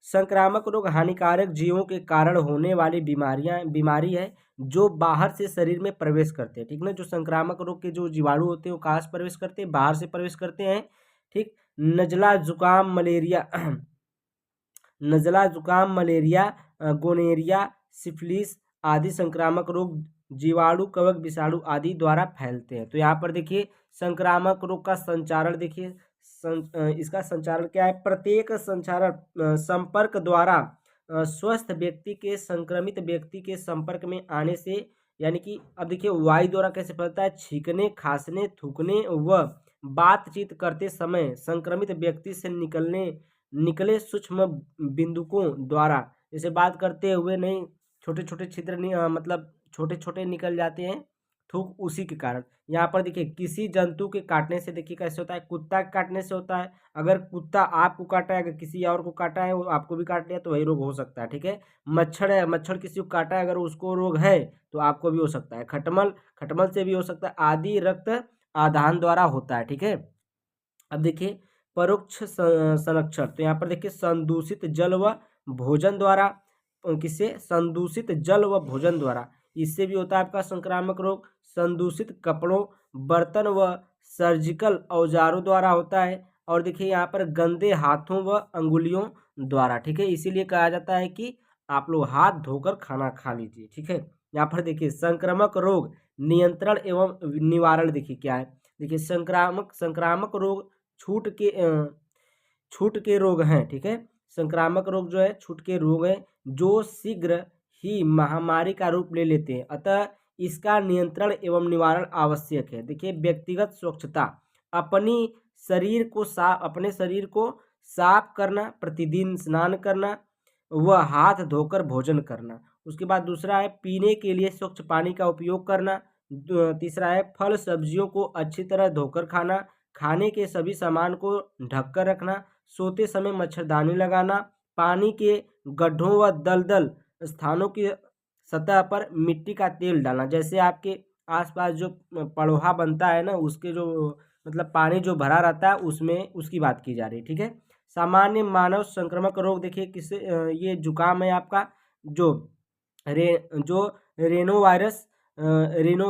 S1: संक्रामक रोग हानिकारक जीवों के कारण होने वाली बीमारी है जो बाहर से शरीर में प्रवेश करते हैं। ठीक ना, जो संक्रामक रोग के जो जीवाणु होते हैं वो कहाँ से प्रवेश करते हैं, बाहर से प्रवेश करते हैं। ठीक, नजला जुकाम मलेरिया नजला जुकाम मलेरिया गोनेरिया सिफिलिस आदि संक्रामक रोग जीवाणु कवक विषाणु आदि द्वारा फैलते हैं। तो यहाँ पर देखिए संक्रामक रोग का संचारण देखिए, इसका संचारण क्या है, प्रत्येक संचारण संपर्क द्वारा स्वस्थ व्यक्ति के संक्रमित व्यक्ति के संपर्क में आने से, यानी कि अब देखिए वायु द्वारा कैसे फैलता है, छींकने खांसने थूकने व बातचीत करते समय संक्रमित व्यक्ति से निकले सूक्ष्म बिंदुकों द्वारा, जैसे बात करते हुए नहीं छोटे छोटे छिद्र मतलब छोटे छोटे निकल जाते हैं थूक, उसी के कारण। यहाँ पर देखिए किसी जंतु के काटने से, देखिए कैसे होता है, कुत्ता के काटने से होता है। अगर कुत्ता आपको काटा है, अगर किसी और को काटा है, वो आपको भी काट लिया तो वही रोग हो सकता है। ठीक है, मच्छर है, मच्छर किसी को काटा है, अगर उसको रोग है तो आपको भी हो सकता है। खटमल, खटमल से भी हो सकता है आदि रक्त आदान द्वारा होता है। ठीक है, अब देखिए परोक्ष संरक्षण। तो यहाँ पर देखिए संदूषित जल व भोजन द्वारा, किससे, संदूषित जल व भोजन द्वारा, इससे भी होता है आपका संक्रामक रोग। संदूषित कपड़ों, बर्तन व सर्जिकल औजारों द्वारा होता है। और देखिए यहाँ पर गंदे हाथों व अंगुलियों द्वारा। ठीक है, इसीलिए कहा जाता है कि आप लोग हाथ धोकर खाना खा लीजिए। ठीक है, यहाँ पर देखिए संक्रामक रोग नियंत्रण एवं निवारण देखिए क्या है। देखिए संक्रामक रोग छूट के रोग हैं। ठीक है, संक्रामक रोग जो है छूट के रोग हैं जो शीघ्र ही महामारी का रूप ले लेते हैं, अतः इसका नियंत्रण एवं निवारण आवश्यक है। देखिए व्यक्तिगत स्वच्छता, अपने शरीर को साफ करना, प्रतिदिन स्नान करना व हाथ धोकर भोजन करना। उसके बाद दूसरा है पीने के लिए स्वच्छ पानी का उपयोग करना। तीसरा है फल सब्जियों को अच्छी तरह धोकर खाना, खाने के सभी सामान को ढककर रखना, सोते समय मच्छरदानी लगाना, पानी के गड्ढों व दलदल स्थानों की सतह पर मिट्टी का तेल डालना। जैसे आपके आसपास जो पड़ोहा बनता है ना, उसके जो मतलब पानी जो भरा रहता है उसमें, उसकी बात की जा रही है। ठीक है, सामान्य मानव संक्रामक रोग देखिए किससे, ये जुकाम है आपका, जो जो रेनो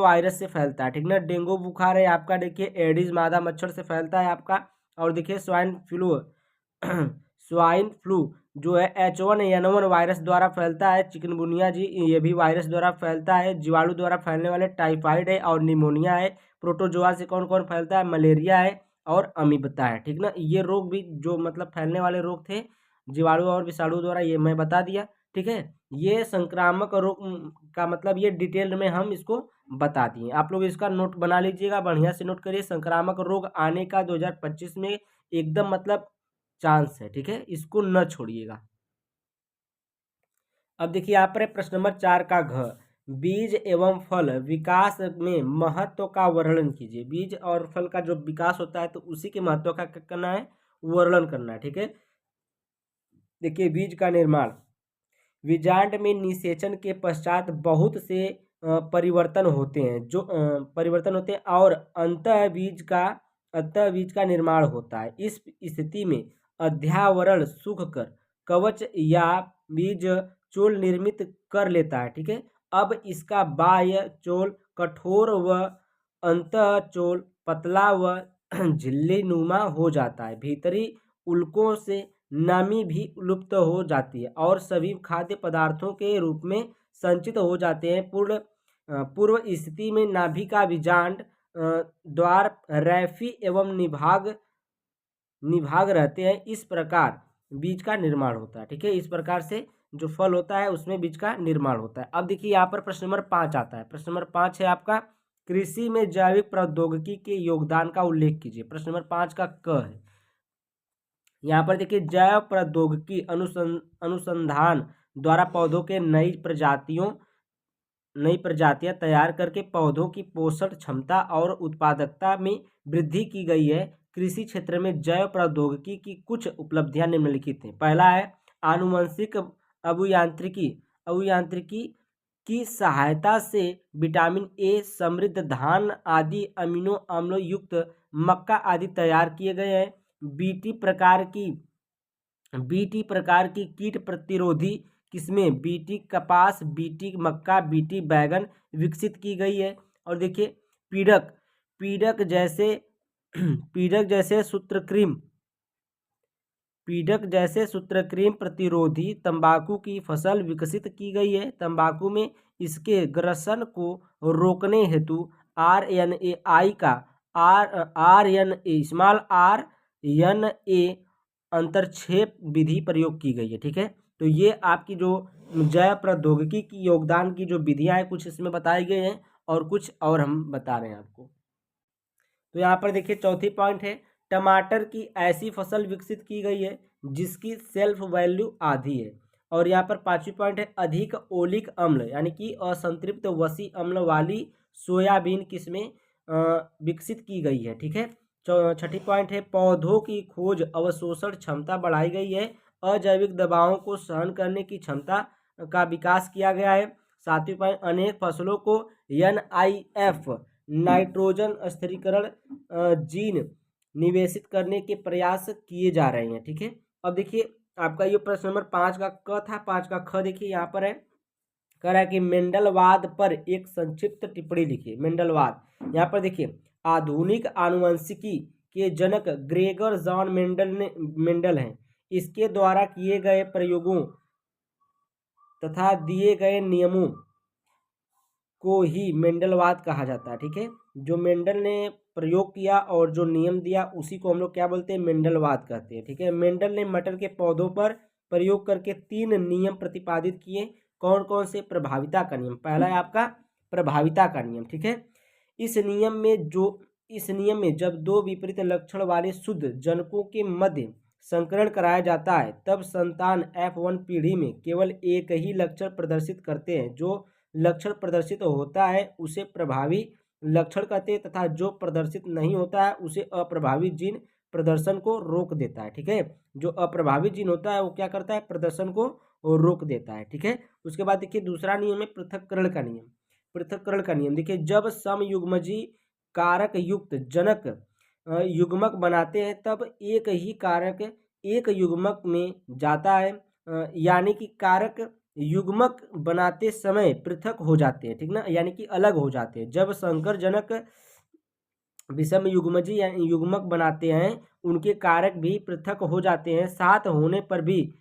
S1: वायरस से फैलता है। ठीक ना, डेंगू बुखार है आपका, देखिए एडिस मादा मच्छर से फैलता है आपका। और देखिए स्वाइन फ्लू स्वाइन फ्लू जो है H1N1 वायरस द्वारा फैलता है। चिकनगुनिया जी ये भी वायरस द्वारा फैलता है। जीवाणु द्वारा फैलने वाले टाइफाइड है और निमोनिया है। प्रोटोजोआ से कौन कौन फैलता है, मलेरिया है और अमीबता है। ठीक ना, ये रोग भी जो मतलब फैलने वाले रोग थे जीवाणु और विषाणु द्वारा, ये मैं बता दिया। ठीक है, ये संक्रामक रोग का मतलब ये डिटेल में हम इसको बता दिए। आप लोग इसका नोट बना लीजिएगा, बढ़िया से नोट करिए। संक्रामक रोग आने का 2025 में एकदम मतलब चांस है। ठीक है, इसको न छोड़िएगा। अब देखिए यहाँ पर प्रश्न नंबर 4 का घ, बीज एवं फल विकास में महत्व का वर्णन कीजिए। बीज और फल का जो विकास होता है तो उसी के महत्व का क्या करना है, वर्णन करना है। ठीक है, देखिए बीज का निर्माण, बीजांड में निषेचन के पश्चात बहुत से परिवर्तन होते हैं, और अंतः बीज का निर्माण होता है। इस स्थिति में अध्यावरण सूखकर कवच या बीज चोल निर्मित कर लेता है। ठीक है, अब इसका बाह्य चोल कठोर व अंतः चोल पतला व झिल्ली नुमा हो जाता है। भीतरी उल्कों से नमी भी लुप्त हो जाती है और सभी खाद्य पदार्थों के रूप में संचित हो जाते हैं। पूर्व स्थिति में नाभि का बीजांड द्वार रैफी एवं निभाग रहते हैं। इस प्रकार बीज का निर्माण होता है। ठीक है, इस प्रकार से जो फल होता है उसमें बीज का निर्माण होता है। अब देखिए यहाँ पर प्रश्न नंबर 5 आता है। प्रश्न नंबर 5 है आपका, कृषि में जैविक प्रौद्योगिकी के योगदान का उल्लेख कीजिए। प्रश्न नंबर 5 का क है। यहाँ पर देखिए जैव प्रौद्योगिकी अनुसंधान द्वारा पौधों के नई प्रजातियां तैयार करके पौधों की पोषण क्षमता और उत्पादकता में वृद्धि की गई है। कृषि क्षेत्र में जैव प्रौद्योगिकी की कुछ उपलब्धियां निम्नलिखित हैं। पहला है आनुवंशिक अभियांत्रिकी। अभियांत्रिकी की सहायता से विटामिन ए समृद्ध धान आदि अमीनो अम्लों युक्त मक्का आदि तैयार किए गए हैं। बीटी प्रकार की कीट प्रतिरोधी किस्में बीटी कपास, बीटी मक्का, बीटी बैगन विकसित की गई है। और देखिए पीड़क पीड़क जैसे पीड़क जैसे सूत्रकृमि प्रतिरोधी तंबाकू की फसल विकसित की गई है। तंबाकू में इसके ग्रसन को रोकने हेतु आरएनए अंतरक्षेप विधि प्रयोग की गई है। ठीक है, तो ये आपकी जो जैव प्रौद्योगिकी की योगदान की जो विधियां हैं कुछ इसमें बताई गई हैं और कुछ और हम बता रहे हैं आपको। तो यहाँ पर देखिए चौथी पॉइंट है टमाटर की ऐसी फसल विकसित की गई है जिसकी सेल्फ वैल्यू आधी है। और यहाँ पर पांचवी पॉइंट है अधिक ओलिक अम्ल यानी कि असंतृप्त वसी अम्ल वाली सोयाबीन किस्में विकसित की गई है। ठीक है, छठी पॉइंट है पौधों की खोज अवशोषण क्षमता बढ़ाई गई है। अजैविक दबावों को सहन करने की क्षमता का विकास किया गया है। सातवीं पॉइंट अनेक फसलों को NIF नाइट्रोजन स्थिरीकरण जीन निवेशित करने के प्रयास किए जा रहे हैं। ठीक है, अब देखिए आपका ये प्रश्न नंबर 5 का क था। 5 का ख देखिए यहाँ पर है, कह रहा है कि मेंडलवाद पर एक संक्षिप्त टिप्पणी लिखिए। मेंडलवाद, यहाँ पर देखिए आधुनिक आनुवंशिकी के जनक ग्रेगर जॉन मेंडल हैं। इसके द्वारा किए गए प्रयोगों तथा दिए गए नियमों को ही मेंडलवाद कहा जाता है। ठीक है, जो मेंडल ने प्रयोग किया और जो नियम दिया उसी को हम लोग क्या बोलते हैं, मेंडलवाद कहते हैं। ठीक है, मेंडल ने मटर के पौधों पर प्रयोग करके 3 नियम प्रतिपादित किए। कौन कौन से? प्रभाविता का नियम, पहला है आपका प्रभाविता का नियम। ठीक है, इस नियम में जब 2 विपरीत लक्षण वाले शुद्ध जनकों के मध्य संकरण कराया जाता है तब संतान F1 पीढ़ी में केवल एक ही लक्षण प्रदर्शित करते हैं। जो लक्षण प्रदर्शित होता है उसे प्रभावी लक्षण कहते हैं तथा जो प्रदर्शित नहीं होता है उसे अप्रभावी जीन प्रदर्शन को रोक देता है। ठीक है, जो अप्रभावी जीन होता है वो क्या करता है, प्रदर्शन को रोक देता है। ठीक है, उसके बाद देखिए दूसरा नियम है पृथक्करण का नियम। पृथक्करण का नियम देखिए जब समयुग्मजी कारक युक्त जनक युग्मक बनाते हैं तब एक ही कारक एक युग्मक में जाता है, यानी कि कारक युग्मक बनाते समय पृथक हो जाते हैं। ठीक ना, यानी कि अलग हो जाते हैं। जब संकर जनक विषम युग्मजी युग्मक बनाते हैं उनके कारक भी पृथक हो जाते हैं। साथ होने पर भी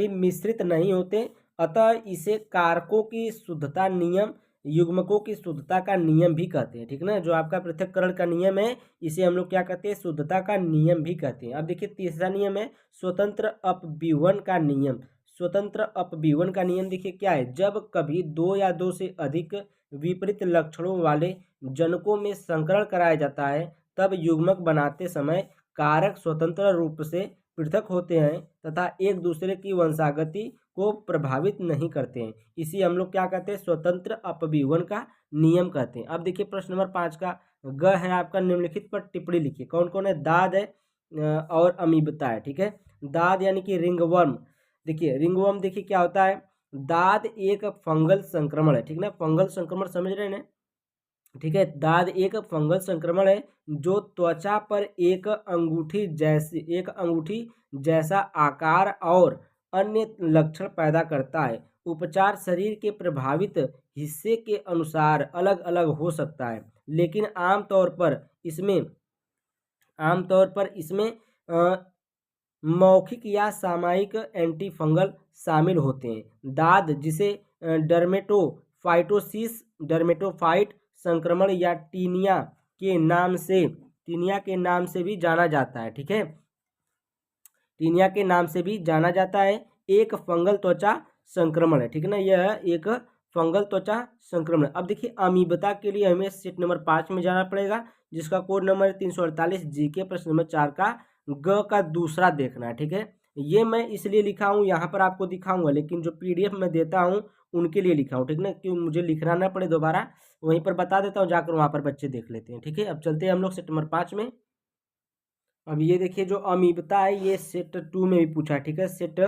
S1: मिश्रित नहीं होते। अतः इसे कारकों की शुद्धता नियम युग्मकों की शुद्धता का नियम भी कहते हैं। ठीक ना, जो आपका पृथक्करण का नियम है इसे हम लोग क्या कहते हैं, शुद्धता का नियम भी कहते हैं। अब देखिए तीसरा नियम है स्वतंत्र अपव्यूहन का नियम। स्वतंत्र अपव्यूहन का नियम देखिए क्या है, जब कभी 2 या 2 से अधिक विपरीत लक्षणों वाले जनकों में संकरण कराया जाता है तब युग्मक बनाते समय कारक स्वतंत्र रूप से पृथक होते हैं तथा एक दूसरे की वंशागति को प्रभावित नहीं करते हैं। इसी हम लोग क्या कहते हैं, स्वतंत्र अपव्यूहन का नियम कहते हैं। अब देखिए प्रश्न नंबर 5 का ग है आपका निम्नलिखित पर टिप्पणी लिखिए। कौन कौन है, दाद है और अमीबता है। ठीक है, दाद यानी कि रिंगवर्म। देखिए रिंगवर्म देखिए क्या होता है, दाद एक फंगल संक्रमण है। ठीक ना, फंगल संक्रमण समझ रहे हैं। ठीक है, दाद एक फंगल संक्रमण है जो त्वचा पर एक अंगूठी जैसा आकार और अन्य लक्षण पैदा करता है। उपचार शरीर के प्रभावित हिस्से के अनुसार अलग अलग हो सकता है, लेकिन आमतौर पर इसमें मौखिक या सामयिक एंटीफंगल शामिल होते हैं। दाद जिसे डर्मेटोफाइट संक्रमण या टीनिया के नाम से भी जाना जाता है। ठीक है, टीनिया के नाम से भी जाना जाता है, एक फंगल त्वचा संक्रमण है। ठीक है ना, यह एक फंगल त्वचा संक्रमण। अब देखिए अमीबता के लिए हमें सीट नंबर 5 में जाना पड़ेगा जिसका कोड नंबर 348। जीके प्रश्न नंबर 4 का ग का दूसरा देखना है। ठीक है, ये मैं इसलिए लिखा हूँ, यहाँ पर आपको दिखाऊंगा, लेकिन जो पीडीएफ मैं देता हूँ उनके लिए लिखा हूँ, ठीक ना, कि मुझे लिखना ना पड़े दोबारा, वहीं पर बता देता हूँ, जाकर वहाँ पर बच्चे देख लेते हैं। ठीक है, अब चलते हैं हम लोग सेट नंबर 5 में। अब ये देखिए जो अमीबता है ये सेट 2 में भी पूछा है, ठीक है, सेट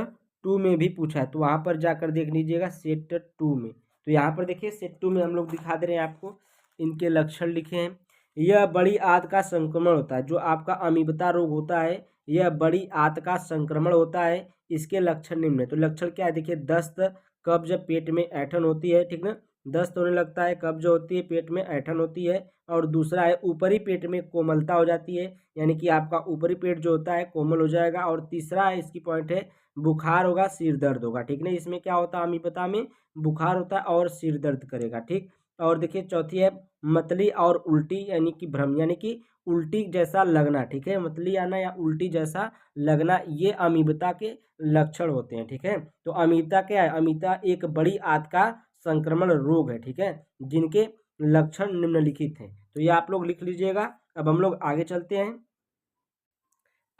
S1: 2 में भी पूछा है, तो वहाँ पर जाकर देख लीजिएगा सेट 2 में। तो यहाँ पर देखिए सेट 2 में हम लोग दिखा दे रहे हैं आपको, इनके लक्षण लिखे हैं। यह बड़ी आंत का संक्रमण होता है, जो आपका अमीबता रोग होता है यह बड़ी आंत का संक्रमण होता है। इसके लक्षण निम्न है, तो लक्षण क्या है देखिए, दस्त, कब्ज, पेट में ऐंठन होती है, ठीक ना, दस्त होने लगता है, कब्ज होती है, पेट में ऐंठन होती है। और दूसरा है ऊपरी पेट में कोमलता हो जाती है, यानी कि आपका ऊपरी पेट जो होता है कोमल हो जाएगा। और तीसरा है इसकी पॉइंट है बुखार होगा, सिर दर्द होगा, ठीक ना, इसमें क्या होता है अमीबता में बुखार होता है और सिर दर्द करेगा, ठीक। और देखिए चौथी है मतली और उल्टी, यानी कि भ्रम, यानी कि उल्टी जैसा लगना, ठीक है, मतली आना या उल्टी जैसा लगना, ये अमीबता के लक्षण होते हैं, ठीक है। तो अमीबता क्या है, अमीबता एक बड़ी आंत का संक्रमण रोग है, ठीक है, जिनके लक्षण निम्नलिखित हैं। तो ये आप लोग लिख लीजिएगा। अब हम लोग आगे चलते हैं।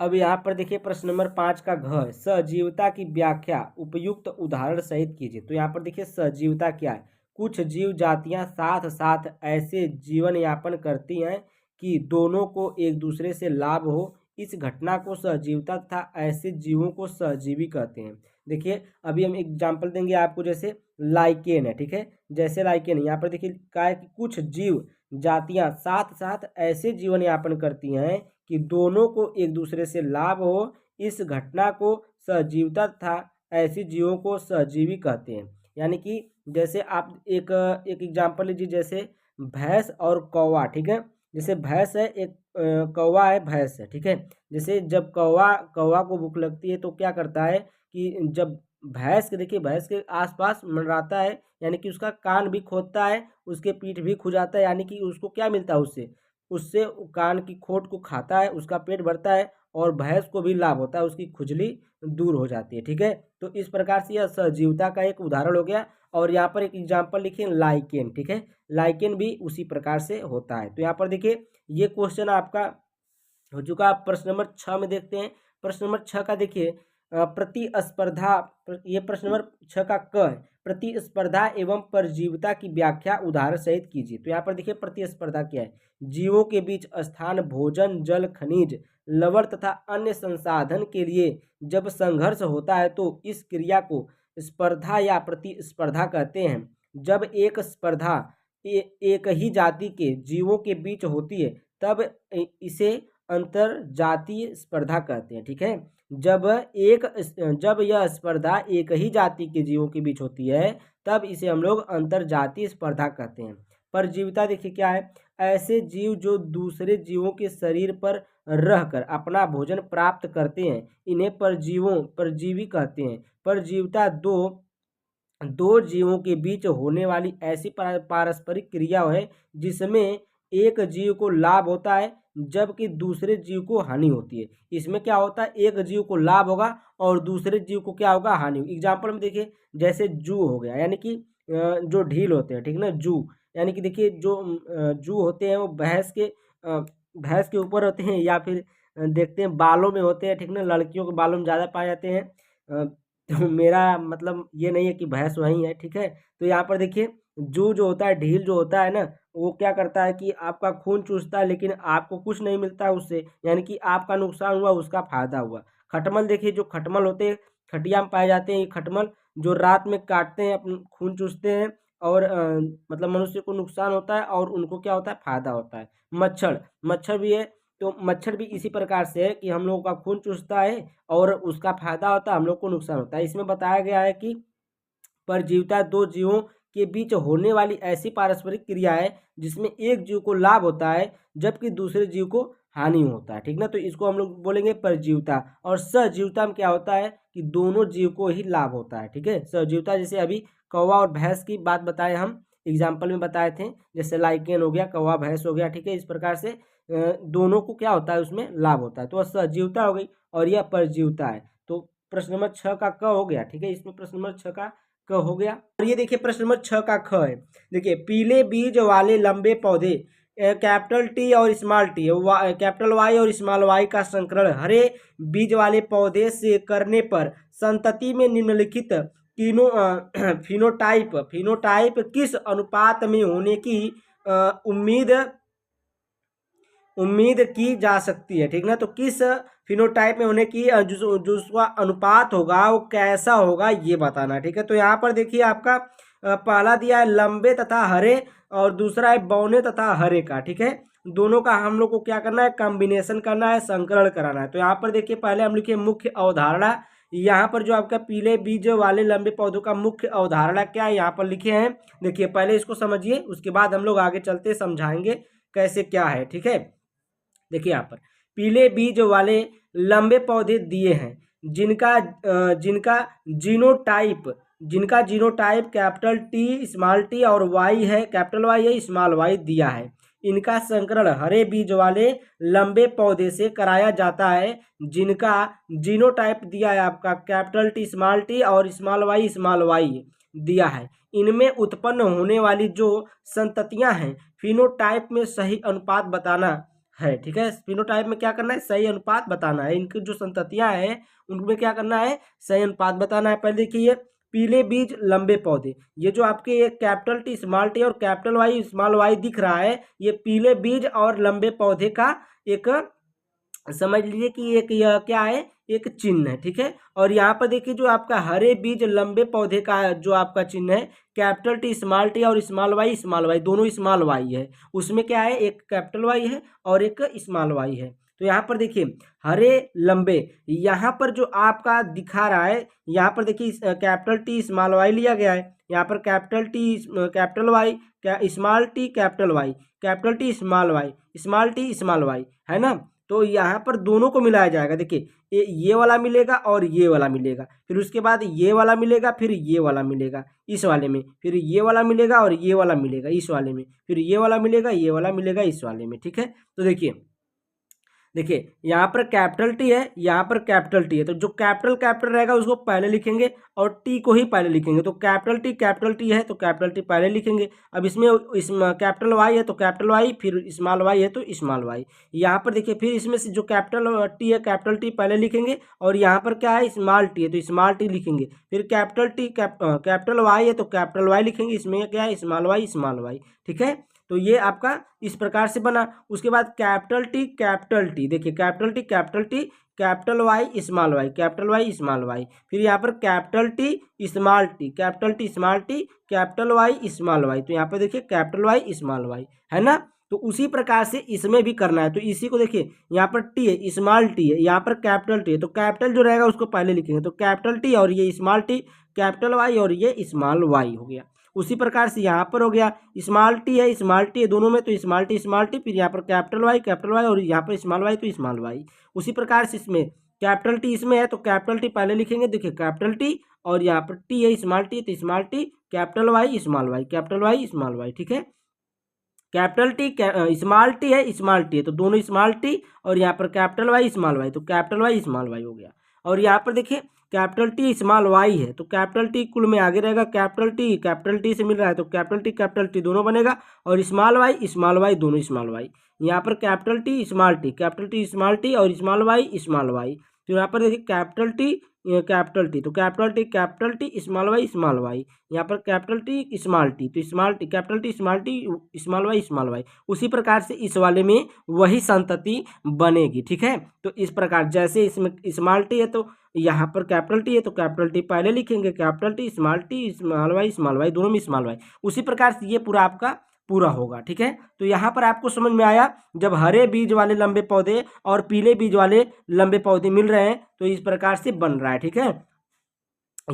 S1: अब यहाँ पर देखिए प्रश्न नंबर 5 का घ, सजीवता की व्याख्या उपयुक्त उदाहरण सहित कीजिए। तो यहाँ पर देखिए सजीवता क्या है, कुछ जीव जातियां साथ साथ ऐसे जीवन यापन करती हैं कि दोनों को एक दूसरे से लाभ हो, इस घटना को सहजीवता तथा ऐसे जीवों को सहजीवी कहते हैं। देखिए अभी हम एग्जाम्पल देंगे आपको, जैसे लाइकेन है, ठीक है, जैसे लाइकेन यहाँ पर देखिए क्या है कि कुछ जीव जातियां साथ साथ ऐसे जीवन यापन करती हैं कि दोनों को एक दूसरे से लाभ हो, इस घटना को सहजीवता तथा ऐसे जीवों को सहजीवी कहते हैं। यानी कि जैसे आप एक एक एग्जाम्पल लीजिए, जैसे भैंस और कौवा, ठीक है, जैसे भैंस है एक कौवा है, भैंस है, ठीक है। जैसे जब कौवा कौवा को भूख लगती है तो क्या करता है कि जब भैंस के देखिए भैंस के आसपास मंडराता है, यानी कि उसका कान भी खोदता है, उसके पीठ भी खुजाता है, यानी कि उसको क्या मिलता है उससे, उससे कान की खोट को खाता है, उसका पेट भरता है और भैंस को भी लाभ होता है, उसकी खुजली दूर हो जाती है, ठीक है। तो इस प्रकार से यह सहजीवता का एक उदाहरण हो गया। और यहाँ पर एक एग्जाम्पल लिखिए लाइकेन, ठीक है, लाइकेन भी उसी प्रकार से होता है। तो यहाँ पर देखिए ये क्वेश्चन आपका हो चुका। आप प्रश्न नंबर 6 में देखते हैं। प्रश्न नंबर 6 का देखिए प्रतिस्पर्धा, ये प्रश्न नंबर 6 का क है, प्रतिस्पर्धा एवं परजीविता की व्याख्या उदाहरण सहित कीजिए। तो यहाँ पर देखिए प्रतिस्पर्धा क्या है, जीवों के बीच स्थान, भोजन, जल, खनिज, लवण तथा अन्य संसाधन के लिए जब संघर्ष होता है तो इस क्रिया को स्पर्धा या प्रतिस्पर्धा कहते हैं। जब एक स्पर्धा एक ही जाति के जीवों के बीच होती है तब इसे अंतर जातीय स्पर्धा कहते हैं, ठीक है। जब यह स्पर्धा एक ही जाति के जीवों के बीच होती है तब इसे हम लोग अंतर जातीय स्पर्धा कहते हैं। परजीविता देखिए क्या है, ऐसे जीव जो दूसरे जीवों के शरीर पर रहकर अपना भोजन प्राप्त करते हैं, इन्हें परजीवी कहते हैं। परजीविता दो जीवों के बीच होने वाली ऐसी पारस्परिक क्रिया है जिसमें एक जीव को लाभ होता है जबकि दूसरे जीव को हानि होती है। इसमें क्या होता है, एक जीव को लाभ होगा और दूसरे जीव को क्या होगा, हानि होगी। एग्जाम्पल में देखिए जैसे जू हो गया, यानी कि जो ढील होते हैं, ठीक ना, जू, यानी कि देखिए जो जू होते हैं वो भैंस के ऊपर होते हैं या फिर देखते हैं बालों में होते हैं, ठीक ना, लड़कियों के बालों में ज़्यादा पाए जाते हैं। तो मेरा मतलब ये नहीं है कि भैंस वही है, ठीक है। तो यहाँ पर देखिए जू जो होता है, ढील जो होता है ना, वो क्या करता है कि आपका खून चूसता है लेकिन आपको कुछ नहीं मिलता है उससे, यानी कि आपका नुकसान हुआ उसका फायदा हुआ। खटमल देखिए, जो खटमल होते हैं खटिया में पाए जाते हैं, ये खटमल जो रात में काटते हैं अपन खून चूसते हैं और मतलब मनुष्य को नुकसान होता है और उनको क्या होता है, फायदा होता है। मच्छर मच्छर भी है, तो मच्छर भी इसी प्रकार से है कि हम लोगों का खून चूसता है और उसका फायदा होता है, हम लोग को नुकसान होता है। इसमें बताया गया है कि परजीविता दो जीवों के बीच होने वाली ऐसी पारस्परिक क्रिया है जिसमें एक जीव को लाभ होता है जबकि दूसरे जीव को हानि होता है, ठीक ना। तो इसको हम लोग बोलेंगे परजीविता। और सहजीविता में क्या होता है कि दोनों जीव को ही लाभ होता है, ठीक है। सहजीविता जैसे अभी कौवा और भैंस की बात बताए, हम एग्जाम्पल में बताए थे, जैसे लाइकेन हो गया, कौवा भैंस हो गया, ठीक है। इस प्रकार से दोनों को क्या होता है, उसमें लाभ होता है। तो वह सहजीविता हो गई और यह परजीविता है। तो प्रश्न नंबर 6 का क हो गया, ठीक है। इसमें प्रश्न नंबर 6 का क हो गया। और ये देखिए प्रश्न नंबर 6 का ख है। देखिए पीले बीज वाले लंबे पौधे कैपिटल टी और स्मॉल टी, कैपिटल वाई और स्मॉल वाई का संकरण हरे बीज वाले पौधे से करने पर संतति में निम्नलिखित तीनों फिनोटाइप फिनोटाइप किस अनुपात में होने की उम्मीद उम्मीद की जा सकती है, ठीक ना। तो किस फिनोटाइप में होने की जो उसका अनुपात होगा वो कैसा होगा ये बताना, ठीक है। तो यहाँ पर देखिए आपका पहला दिया है लंबे तथा हरे और दूसरा है बौने तथा हरे का, ठीक है। दोनों का हम लोग को क्या करना है, कॉम्बिनेशन करना है, संकरण कराना है। तो यहाँ पर देखिए पहले हम लिखे मुख्य अवधारणा। यहाँ पर जो आपका पीले बीज वाले लंबे पौधों का मुख्य अवधारणा क्या है यहाँ पर लिखे हैं। देखिए पहले इसको समझिए, उसके बाद हम लोग आगे चलते समझाएंगे कैसे क्या है, ठीक है। देखिए यहाँ पर पीले बीज वाले लंबे पौधे दिए हैं जिनका genotype capital T small T और वाई है, कैपिटल वाई है, स्मॉल वाई दिया है। इनका संकरण हरे बीज वाले लंबे पौधे से कराया जाता है जिनका जीनोटाइप दिया है आपका कैपिटल टी स्मॉल टी और स्मॉल वाई दिया है। इनमें उत्पन्न होने वाली जो संततियां हैं फिनोटाइप में सही अनुपात बताना है, ठीक है। फिनोटाइप में क्या करना है, सही अनुपात बताना है। इनकी जो संततियां हैं उनमें क्या करना है, सही अनुपात बताना है। पहले देखिए पीले बीज लंबे पौधे, ये जो आपके ये कैपिटल टी स्मॉल टी और कैपिटल वाई स्मॉल वाई दिख रहा है, ये पीले बीज और लंबे पौधे का एक समझ लीजिए कि एक यह क्या है, एक चिन्ह है, ठीक है। और यहाँ पर देखिए जो आपका हरे बीज लंबे पौधे का जो आपका चिन्ह है कैपिटल टी और स्मॉल वाई दोनों स्मॉल वाई है, उसमें क्या है, एक कैपिटल वाई है और एक स्मॉल वाई है। तो यहाँ पर देखिए हरे लंबे, यहाँ पर जो आपका दिखा रहा है, यहाँ पर देखिए कैपिटल टी स्मॉल वाई लिया गया है, यहाँ पर capital T capital Y small T capital Y, capital T small Y है ना। तो यहाँ पर दोनों को मिलाया जाएगा। देखिए ये वाला मिलेगा और ये वाला मिलेगा, फिर उसके बाद ये वाला मिलेगा, फिर ये वाला मिलेगा इस वाले में, फिर ये वाला मिलेगा और ये वाला मिलेगा इस वाले में, फिर ये वाला मिलेगा, ये वाला मिलेगा इस वाले में, ठीक है। तो देखिए यहाँ पर कैपिटल टी है, यहाँ पर कैपिटल टी है, तो जो कैपिटल रहेगा उसको पहले लिखेंगे और टी को ही पहले लिखेंगे। तो कैपिटल टी है तो कैपिटल टी पहले लिखेंगे। अब इसमें कैपिटल वाई है तो कैपिटल वाई, फिर स्मॉल वाई है तो स्मॉल वाई। यहाँ पर देखिए फिर इसमें से जो कैपिटल टी है कैपिटल टी पहले लिखेंगे और यहाँ पर क्या है, स्मॉल टी है तो स्मॉल टी लिखेंगे। फिर कैपिटल वाई है तो कैपिटल वाई लिखेंगे, इसमें क्या है, स्मॉल वाई, ठीक है। तो ये आपका इस प्रकार से बना। उसके बाद कैपिटल टी देखिए कैपिटल वाई स्मॉल वाई, फिर यहाँ पर capital T small T capital Y small Y, तो यहाँ पर देखिए कैपिटल वाई स्मॉल वाई है ना। तो उसी प्रकार से इसमें भी करना है। तो इसी को देखिए यहाँ पर टी है, स्मॉल टी है, यहाँ पर कैपिटल टी है, तो कैपिटल जो रहेगा उसको पहले लिखेंगे। तो कैपिटल टी और ये स्मॉल टी, कैपिटल वाई और ये स्मॉल वाई हो गया। उसी प्रकार से यहाँ पर हो गया स्मॉल टी है दोनों में, तो स्मॉल टी, फिर यहाँ पर कैपिटल वाई और यहाँ पर स्मॉल वाई तो स्मॉल वाई। उसी प्रकार से इसमें कैपिटल टी इसमें है तो कैपिटल टी पहले लिखेंगे। देखिए कैपिटल टी और यहाँ पर टी है स्मॉल टी तो small T, capital Y small Y, ठीक है। कैपिटल टी स्मॉल टी है तो दोनों स्मॉल टी और यहाँ पर कैपिटल वाई तो कैपिटल वाई स्मॉल वाई हो गया। और यहाँ पर देखिए कैपिटल टी स्मॉल वाई है तो कैपिटल टी कुल में आगे रहेगा, कैपिटल टी से मिल रहा है तो कैपिटल टी दोनों बनेगा और स्मॉल वाई दोनों स्मॉल वाई। यहाँ पर कैपिटल टी स्मॉल टी और स्मॉल वाई। तो यहाँ पर देखिए कैपिटल टी तो कैपिटल टी स्मॉल वाई, यहाँ पर कैपिटल टी स्मॉल टी तो कैपिटल टी स्मॉल वाई। उसी प्रकार से इस वाले में वही संतति बनेगी, ठीक है। तो इस प्रकार जैसे इसमें स्मॉल टी है तो यहाँ पर कैपिटल टी है तो कैपिटल टी पहले लिखेंगे, कैपिटल टी स्मॉल वाई दोनों में स्मॉल वाई। उसी प्रकार से ये पूरा आपका पूरा होगा, ठीक है। तो यहाँ पर आपको समझ में आया, जब हरे बीज वाले लंबे पौधे और पीले बीज वाले लंबे पौधे मिल रहे हैं तो इस प्रकार से बन रहा है, ठीक है।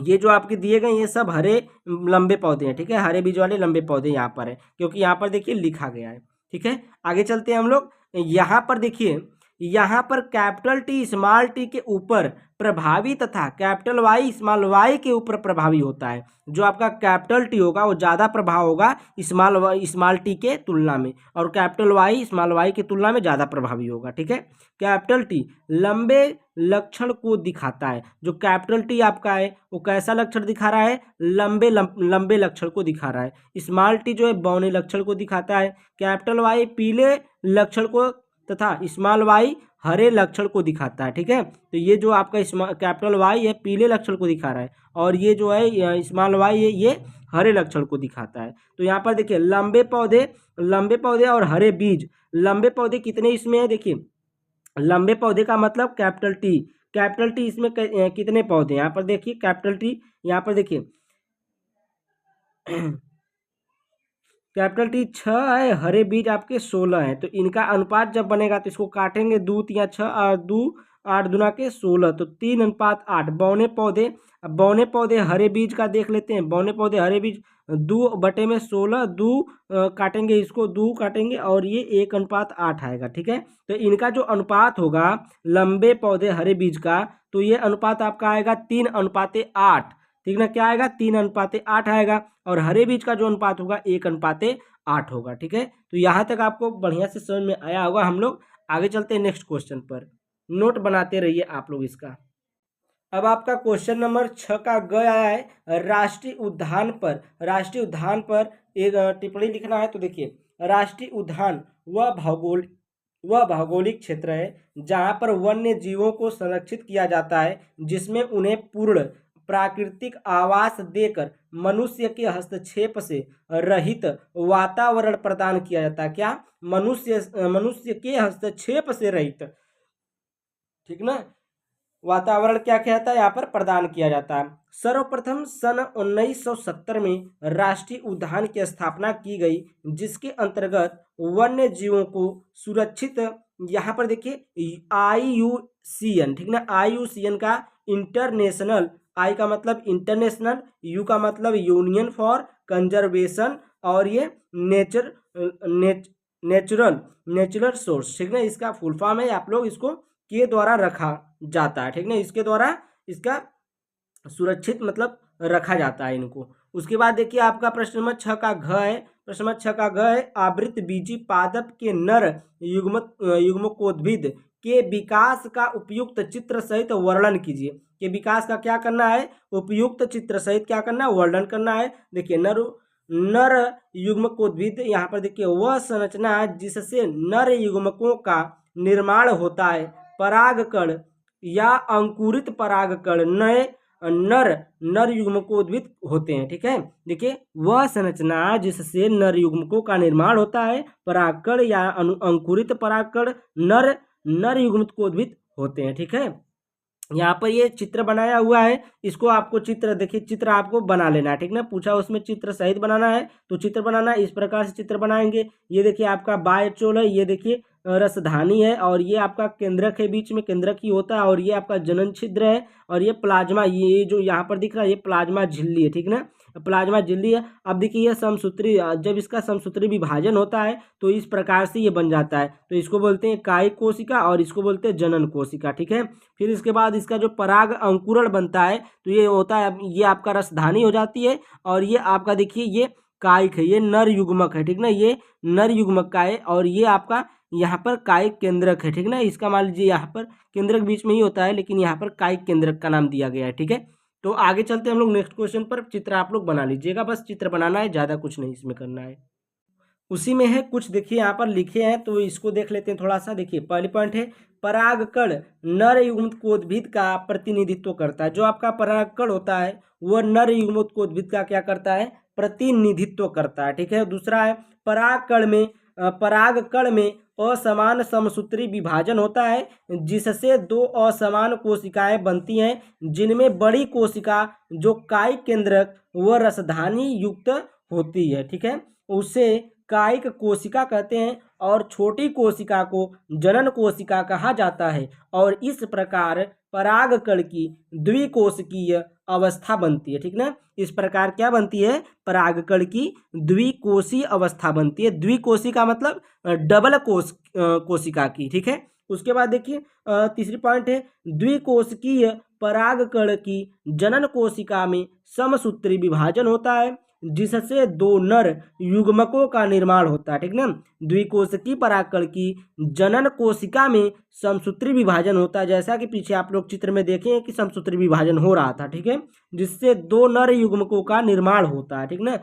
S1: ये जो आपके दिए गए ये सब हरे लंबे पौधे हैं, ठीक है, हरे बीज वाले लंबे पौधे यहाँ पर है क्योंकि यहाँ पर देखिए लिखा गया है, ठीक है। आगे चलते हैं हम लोग। यहाँ पर देखिए यहाँ पर कैपिटल टी स्मॉल टी के ऊपर प्रभावी तथा कैपिटल वाई स्मॉल वाई के ऊपर प्रभावी होता है। जो आपका कैपिटल टी होगा वो ज़्यादा प्रभाव होगा स्मॉल टी के तुलना में, और कैपिटल वाई स्मॉल वाई की तुलना में ज़्यादा प्रभावी होगा। ठीक है, कैपिटल टी लंबे लक्षण को दिखाता है। जो कैपिटल टी आपका है वो कैसा लक्षण दिखा रहा है? लंबे लक्षण को दिखा रहा है। स्मॉल टी जो है बौने लक्षण को दिखाता है। कैपिटल वाई पीले लक्षण को तथा स्मॉल वाई हरे लक्षण को दिखाता है। ठीक है, तो ये जो आपका कैपिटल वाई है पीले लक्षण को दिखा रहा है, और ये जो है स्मॉल वाई है ये हरे लक्षण को दिखाता है। तो यहाँ पर देखिए लंबे पौधे और हरे बीज। लंबे पौधे कितने इसमें है? देखिए लंबे पौधे का मतलब कैपिटल टी इसमें कितने पौधे? यहाँ पर देखिए कैपिटल टी, यहाँ पर देखिए कैपिटल टी 6 है, हरे बीज आपके 16 हैं। तो इनका अनुपात जब बनेगा तो इसको काटेंगे, 2 तिया 6 और 2 8 दूना के 16, तो 3:8। बौने पौधे हरे बीज का देख लेते हैं। बौने पौधे हरे बीज 2/16, 2 काटेंगे, इसको 2 काटेंगे और ये 1:8 आएगा। ठीक है, तो इनका जो अनुपात होगा लंबे पौधे हरे बीज का, तो ये अनुपात आपका आएगा 3:8। ठीक ना, क्या आएगा? 3:8 आएगा। और हरे बीज का जो अनुपात होगा 1:8 होगा। ठीक है, तो यहाँ तक आपको बढ़िया से समझ में आया होगा। हम लोग आगे चलते हैं नेक्स्ट क्वेश्चन पर, नोट बनाते रहिए आप लोग इसका। अब आपका क्वेश्चन नंबर 6 का ग आया है, राष्ट्रीय उद्यान पर एक टिप्पणी लिखना है। तो देखिए राष्ट्रीय उद्यान वह भौगोलिक क्षेत्र है जहाँ पर वन्य जीवों को संरक्षित किया जाता है, जिसमें उन्हें पूर्ण प्राकृतिक आवास देकर मनुष्य के हस्तक्षेप से रहित वातावरण प्रदान किया जाता है। क्या? मनुष्य के हस्तक्षेप से रहित, ठीक ना, वातावरण क्या कहता है यहाँ पर प्रदान किया जाता है। सर्वप्रथम सन 1970 में राष्ट्रीय उद्यान की स्थापना की गई, जिसके अंतर्गत वन्य जीवों को सुरक्षित, यहाँ पर देखिए IUCN, ठीक ना, IUCN का इंटरनेशनल, आई का मतलब इंटरनेशनल, यू का मतलब यूनियन फॉर कंजर्वेशन, और ये नेचुरल सोर्स, ठीक ना, इसका फुल फॉर्म है। आप लोग इसको के द्वारा रखा जाता है। ठीक ना, इसके द्वारा इसका सुरक्षित मतलब रखा जाता है इनको। उसके बाद देखिए आपका प्रश्न नंबर 6 का घ है। प्रश्न नंबर 6 का घ है, आवृत बीजी पादप के नर युग्मकोद्भिद के विकास का उपयुक्त चित्र सहित वर्णन कीजिए। के विकास का क्या करना है? उपयुक्त चित्र सहित क्या करना है? वर्णन करना है। देखिए नर युग्मकोद्भिद, यहाँ पर देखिए वह संरचना जिससे नर युग्मकों का निर्माण होता है। परागकण या अंकुरित परागकण नए नर युग्मकोद्भिद होते हैं। ठीक है, देखिए वह संरचना जिससे नर युग्मकों का निर्माण होता है, परागकण या अंकुरित परागकण नर युग्मकोद्भिद होते हैं। ठीक है, यहाँ पर ये चित्र बनाया हुआ है, इसको आपको चित्र, देखिए चित्र आपको बना लेना है। ठीक ना, पूछा उसमें चित्र सहित बनाना है, तो चित्र बनाना इस प्रकार से चित्र बनाएंगे। ये देखिए आपका बायोचोल है, ये देखिए रसधानी है, और ये आपका केंद्रक है, बीच में केंद्रक ही होता है, और ये आपका जनन छिद्र है, और ये प्लाज्मा, ये जो यहाँ पर दिख रहा है ये प्लाज्मा झिल्ली है। ठीक ना, प्लाज्मा झिल्ली है। अब देखिए ये समसूत्री, जब इसका समसूत्री विभाजन होता है तो इस प्रकार से ये बन जाता है, तो इसको बोलते हैं कायिक कोशिका और इसको बोलते हैं जनन कोशिका। ठीक है, फिर इसके बाद इसका जो पराग अंकुरण बनता है तो ये होता है, ये आपका रसधानी हो जाती है, और ये आपका देखिए ये कायिक है, ये नर युग्मक है। ठीक ना, ये नर युग्मक का है, और ये आपका यहाँ पर कायिक केंद्रक है। ठीक ना, इसका मान लीजिए यहाँ पर केंद्रक बीच में ही होता है, लेकिन यहाँ पर कायिक केंद्रक का नाम दिया गया है। ठीक है, तो आगे चलते हैं हम लोग नेक्स्ट क्वेश्चन पर। चित्र आप लोग बना लीजिएगा, बस चित्र बनाना है, ज़्यादा कुछ नहीं इसमें करना है। उसी में है कुछ, देखिए यहाँ पर लिखे हैं तो इसको देख लेते हैं थोड़ा सा। देखिए पहली पॉइंट है, परागकण नर युग्मकोद्भिद का प्रतिनिधित्व करता है। जो आपका परागकण होता है वह नर युग्मकोद्भिद का क्या करता है? प्रतिनिधित्व करता है। ठीक है, दूसरा है परागकण में असमान समसूत्री विभाजन होता है, जिससे दो असमान कोशिकाएं बनती हैं, जिनमें बड़ी कोशिका जो कायिक केंद्रक व रसधानी युक्त होती है। ठीक है, उसे कायिक कोशिका कहते हैं, और छोटी कोशिका को जनन कोशिका कहा जाता है। और इस प्रकार परागकण की द्विकोशिकीय अवस्था बनती है। ठीक ना, इस प्रकार क्या बनती है? परागकण की द्विकोशीय अवस्था बनती है। द्विकोशी का मतलब डबल कोशिका की। ठीक है, उसके बाद देखिए तीसरी पॉइंट है द्विकोशिकीय परागकण की जनन कोशिका में समसूत्री विभाजन होता है जिससे दो नर युग्मकों का निर्माण होता है, ठीक ना। द्विकोशिकीय परागकण की जनन कोशिका में समसूत्री विभाजन होता है, जैसा कि पीछे आप लोग चित्र में देखें कि समसूत्री विभाजन हो रहा था, ठीक है, जिससे दो नर युग्मकों का निर्माण होता है, ठीक ना।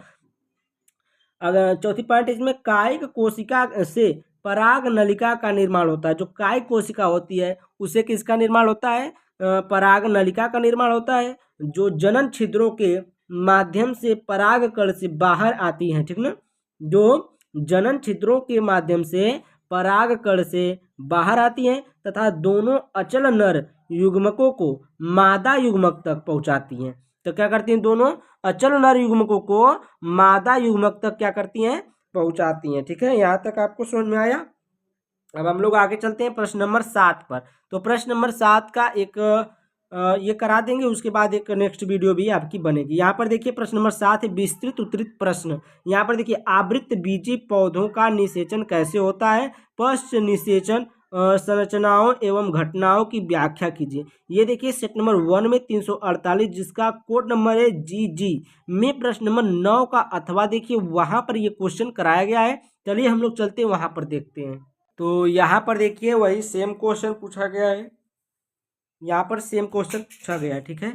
S1: अगर चौथी पॉइंट इसमें कायिक कोशिका से पराग नलिका का निर्माण होता है। जो कायिक कोशिका होती है उसे किसका निर्माण होता है? पराग नलिका का निर्माण होता है, जो जनन छिद्रों के माध्यम से पराग कण से बाहर आती हैं, ठीक ना। जो जनन छिद्रों के माध्यम से पराग कण से बाहर आती हैं तथा दोनों अचल नर युग्मकों को मादा युग्मक तक पहुंचाती हैं। तो क्या करती हैं? दोनों अचल नर युग्मकों को मादा युग्मक तक क्या करती हैं? पहुंचाती हैं, ठीक है। यहाँ तक आपको समझ में आया। अब हम लोग आगे चलते हैं प्रश्न नंबर 7 पर। तो प्रश्न नंबर 7 का एक ये करा देंगे, उसके बाद एक नेक्स्ट वीडियो भी आपकी बनेगी। यहाँ पर देखिए प्रश्न नंबर 7 है विस्तृत उत्तरित प्रश्न। यहाँ पर देखिए आवृत्त बीजी पौधों का निषेचन कैसे होता है? पश्च निषेचन संरचनाओं एवं घटनाओं की व्याख्या कीजिए। ये देखिए सेट नंबर 1 में 348 जिसका कोड नंबर है GG में प्रश्न नंबर 9 का अथवा देखिए वहां पर ये क्वेश्चन कराया गया है। चलिए हम लोग चलते हैं वहां पर देखते हैं। तो यहाँ पर देखिए वही सेम क्वेश्चन पूछा गया है, यहाँ पर सेम क्वेश्चन पूछा गया है, ठीक है।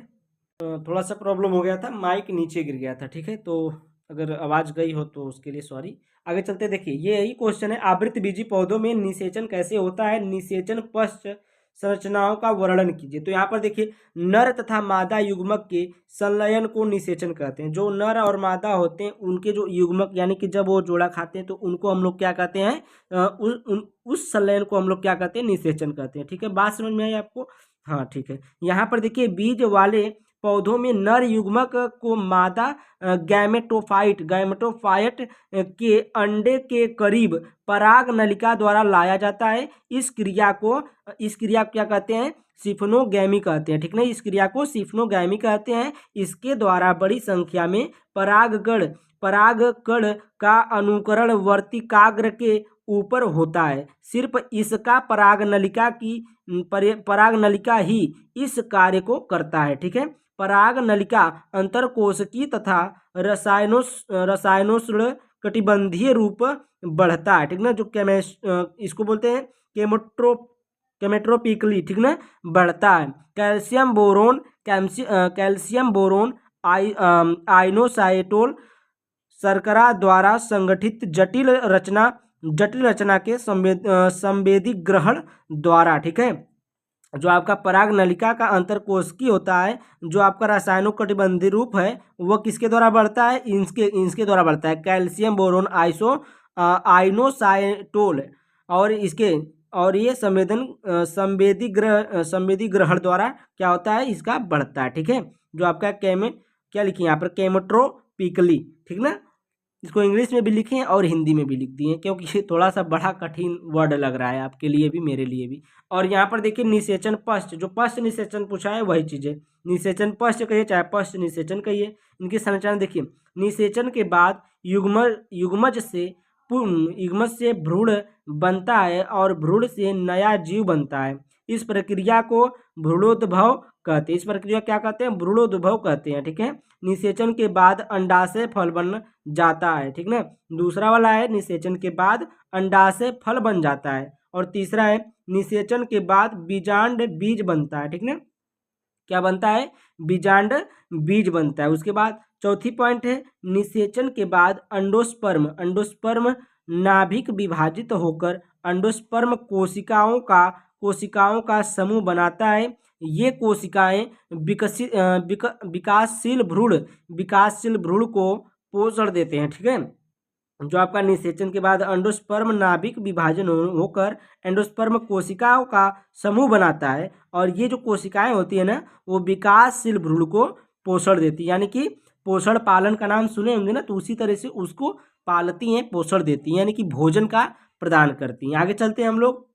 S1: थोड़ा सा प्रॉब्लम हो गया था, माइक नीचे गिर गया था, ठीक है। तो अगर आवाज़ गई हो तो उसके लिए सॉरी। आगे चलते देखिए ये यही क्वेश्चन है आवृत्त बीजी पौधों में निषेचन कैसे होता है? निषेचन पश्च संरचनाओं का वर्णन कीजिए। तो यहाँ पर देखिए नर तथा मादा युग्मक के संलयन को निषेचन कहते हैं। जो नर और मादा होते हैं उनके जो युग्मक यानी कि जब वो जोड़ा खाते हैं तो उनको हम लोग क्या कहते हैं? उस संलयन को हम लोग क्या कहते हैं? निषेचन कहते हैं, ठीक है। बात समझ में आई आपको? हाँ, ठीक है। यहाँ पर देखिए बीज वाले पौधों में नर युग्मक को मादा गैमेटोफाइट के अंडे के करीब पराग नलिका द्वारा लाया जाता है। इस क्रिया को क्या कहते हैं? सिफनोगैमी कहते हैं, ठीक ना। इस क्रिया को सिफनोगैमी कहते हैं। इसके द्वारा बड़ी संख्या में परागकण का अनुकरण वर्तिकाग्र के ऊपर होता है। सिर्फ इसका पराग नलिका ही इस कार्य को करता है, ठीक है। पराग नलिका अंतरकोशिकीय तथा रसायनोष्ण कटिबंधीय रूप बढ़ता है, ठीक ना। जो इसको बोलते हैं केमेट्रोपिकली, ठीक ना, बढ़ता है। कैल्शियम बोरोन आइनोसाइटोल शर्करा द्वारा संगठित जटिल रचना के संवेदी ग्रहण द्वारा, ठीक है। जो आपका पराग नलिका का अंतरकोशिकीय होता है, जो आपका रासायनोकटिबंधीय रूप है, वह किसके द्वारा बढ़ता है? इनके द्वारा बढ़ता है, कैल्शियम बोरोन आइनोसाइटोल और ये संवेदी ग्रहण द्वारा क्या होता है? इसका बढ़ता है, ठीक है। जो आपका क्या लिखिए यहाँ पर? केमेट्रोपिकली, ठीक ना। इसको इंग्लिश में भी लिखें और हिंदी में भी लिख दिए क्योंकि ये थोड़ा सा बड़ा कठिन वर्ड लग रहा है आपके लिए भी मेरे लिए भी। और यहाँ पर देखिए निषेचन पश्च, जो पश्च निषेचन पूछा है वही चीज़ है। निषेचन पश्च कहिए चाहे पश्च निषेचन कहिए, इनकी संरचना देखिए। निषेचन के बाद युग्मज से भ्रूण बनता है और भ्रूण से नया जीव बनता है। इस प्रक्रिया को भ्रूणोद्भव कहते हैं। इस प्रक्रिया क्या कहते हैं? भ्रूणोद्भव कहते हैं, ठीक है। निषेचन के बाद अंडाशय फल बन जाता है, ठीक ना। दूसरा वाला है निषेचन के बाद अंडाशय फल बन जाता है, और तीसरा है निषेचन के बाद बीजांड बीज बनता है, ठीक ना। क्या बनता है? बीजांड बीज बनता है। उसके बाद चौथी पॉइंट है निषेचन के बाद अंडोस्पर्म नाभिक विभाजित होकर अंडोस्पर्म कोशिकाओं का समूह बनाता है। ये कोशिकाएं विकासशील भ्रूण को पोषण देते हैं, ठीक है। जो आपका निषेचन के बाद अंडोस्पर्म नाभिक विभाजन होकर एंडोस्पर्म कोशिकाओं का समूह बनाता है, और ये जो कोशिकाएं होती है ना, वो विकासशील भ्रूण को पोषण देती है। यानी कि पोषण पालन का नाम सुने होंगे ना, तो उसी तरह से उसको पालती हैं, पोषण देती हैं, यानी कि भोजन का प्रदान करती हैं। आगे चलते हैं हम लोग।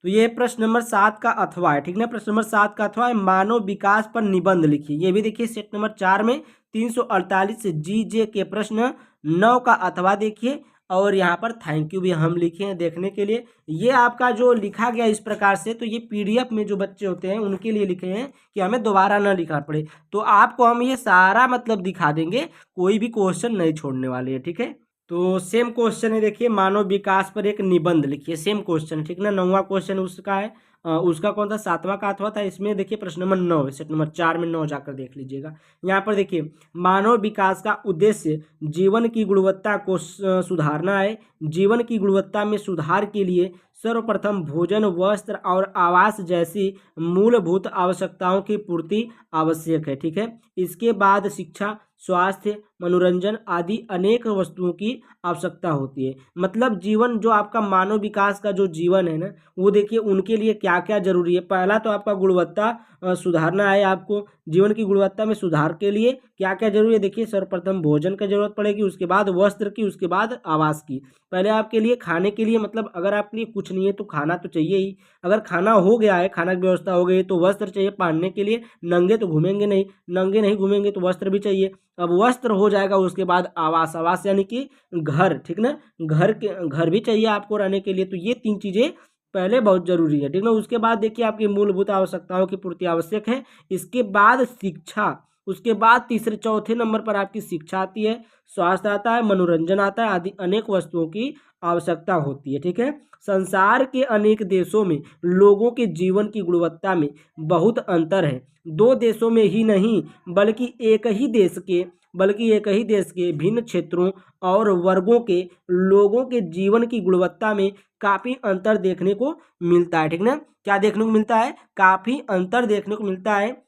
S1: तो ये प्रश्न नंबर 7 का अथवा है, ठीक ना। प्रश्न नंबर 7 का अथवा है मानव विकास पर निबंध लिखिए। ये भी देखिए सेट नंबर 4 में 348 से GJ के प्रश्न 9 का अथवा देखिए और यहाँ पर थैंक यू भी हम लिखे हैं देखने के लिए। ये आपका जो लिखा गया इस प्रकार से, तो ये पीडीएफ में जो बच्चे होते हैं उनके लिए लिखे हैं कि हमें दोबारा ना लिखना पड़े। तो आपको हम ये सारा मतलब दिखा देंगे, कोई भी क्वेश्चन नहीं छोड़ने वाले हैं, ठीक है। तो सेम क्वेश्चन है, देखिए मानव विकास पर एक निबंध लिखिए, सेम क्वेश्चन, ठीक ना। 9वां क्वेश्चन उसका है, उसका कौन था, 7वां का 8वां था। इसमें देखिए प्रश्न नंबर 9 है, सेट नंबर 4 में 9 जाकर देख लीजिएगा। यहाँ पर देखिए मानव विकास का उद्देश्य जीवन की गुणवत्ता को सुधारना है। जीवन की गुणवत्ता में सुधार के लिए सर्वप्रथम भोजन, वस्त्र और आवास जैसी मूलभूत आवश्यकताओं की पूर्ति आवश्यक है, ठीक है। इसके बाद शिक्षा, स्वास्थ्य, मनोरंजन आदि अनेक वस्तुओं की आवश्यकता होती है। मतलब जीवन जो आपका मानव विकास का जो जीवन है ना, वो देखिए उनके लिए क्या क्या जरूरी है। पहला तो आपका गुणवत्ता सुधारना है, आपको जीवन की गुणवत्ता में सुधार के लिए क्या क्या जरूरी है। देखिए सर्वप्रथम भोजन की जरूरत पड़ेगी, उसके बाद वस्त्र की, उसके बाद आवास की। पहले आपके लिए खाने के लिए, मतलब अगर आपके लिए कुछ नहीं है तो खाना तो चाहिए ही। अगर खाना हो गया है, खाना की व्यवस्था हो गई, तो वस्त्र चाहिए पहनने के लिए, नंगे तो घूमेंगे नहीं, नंगे नहीं घूमेंगे तो वस्त्र भी चाहिए। अब वस्त्र हो जाएगा, उसके बाद आवास, आवास यानी कि घर, ठीक ना। घर भी चाहिए आपको रहने के लिए। तो ये 3 चीज़ें पहले बहुत जरूरी है, ठीक ना। उसके बाद देखिए आपकी मूलभूत आवश्यकताओं की पूर्ति आवश्यक है। इसके बाद शिक्षा, उसके बाद तीसरे चौथे नंबर पर आपकी शिक्षा आती है, स्वास्थ्य आता है, मनोरंजन आता है आदि अनेक वस्तुओं की आवश्यकता होती है, ठीक है। संसार के अनेक देशों में लोगों के जीवन की गुणवत्ता में बहुत अंतर है। 2 देशों में ही नहीं बल्कि एक ही देश के भिन्न क्षेत्रों और वर्गों के लोगों के जीवन की गुणवत्ता में काफ़ी अंतर देखने को मिलता है, ठीक ना। क्या देखने को मिलता है, काफ़ी अंतर देखने को मिलता है।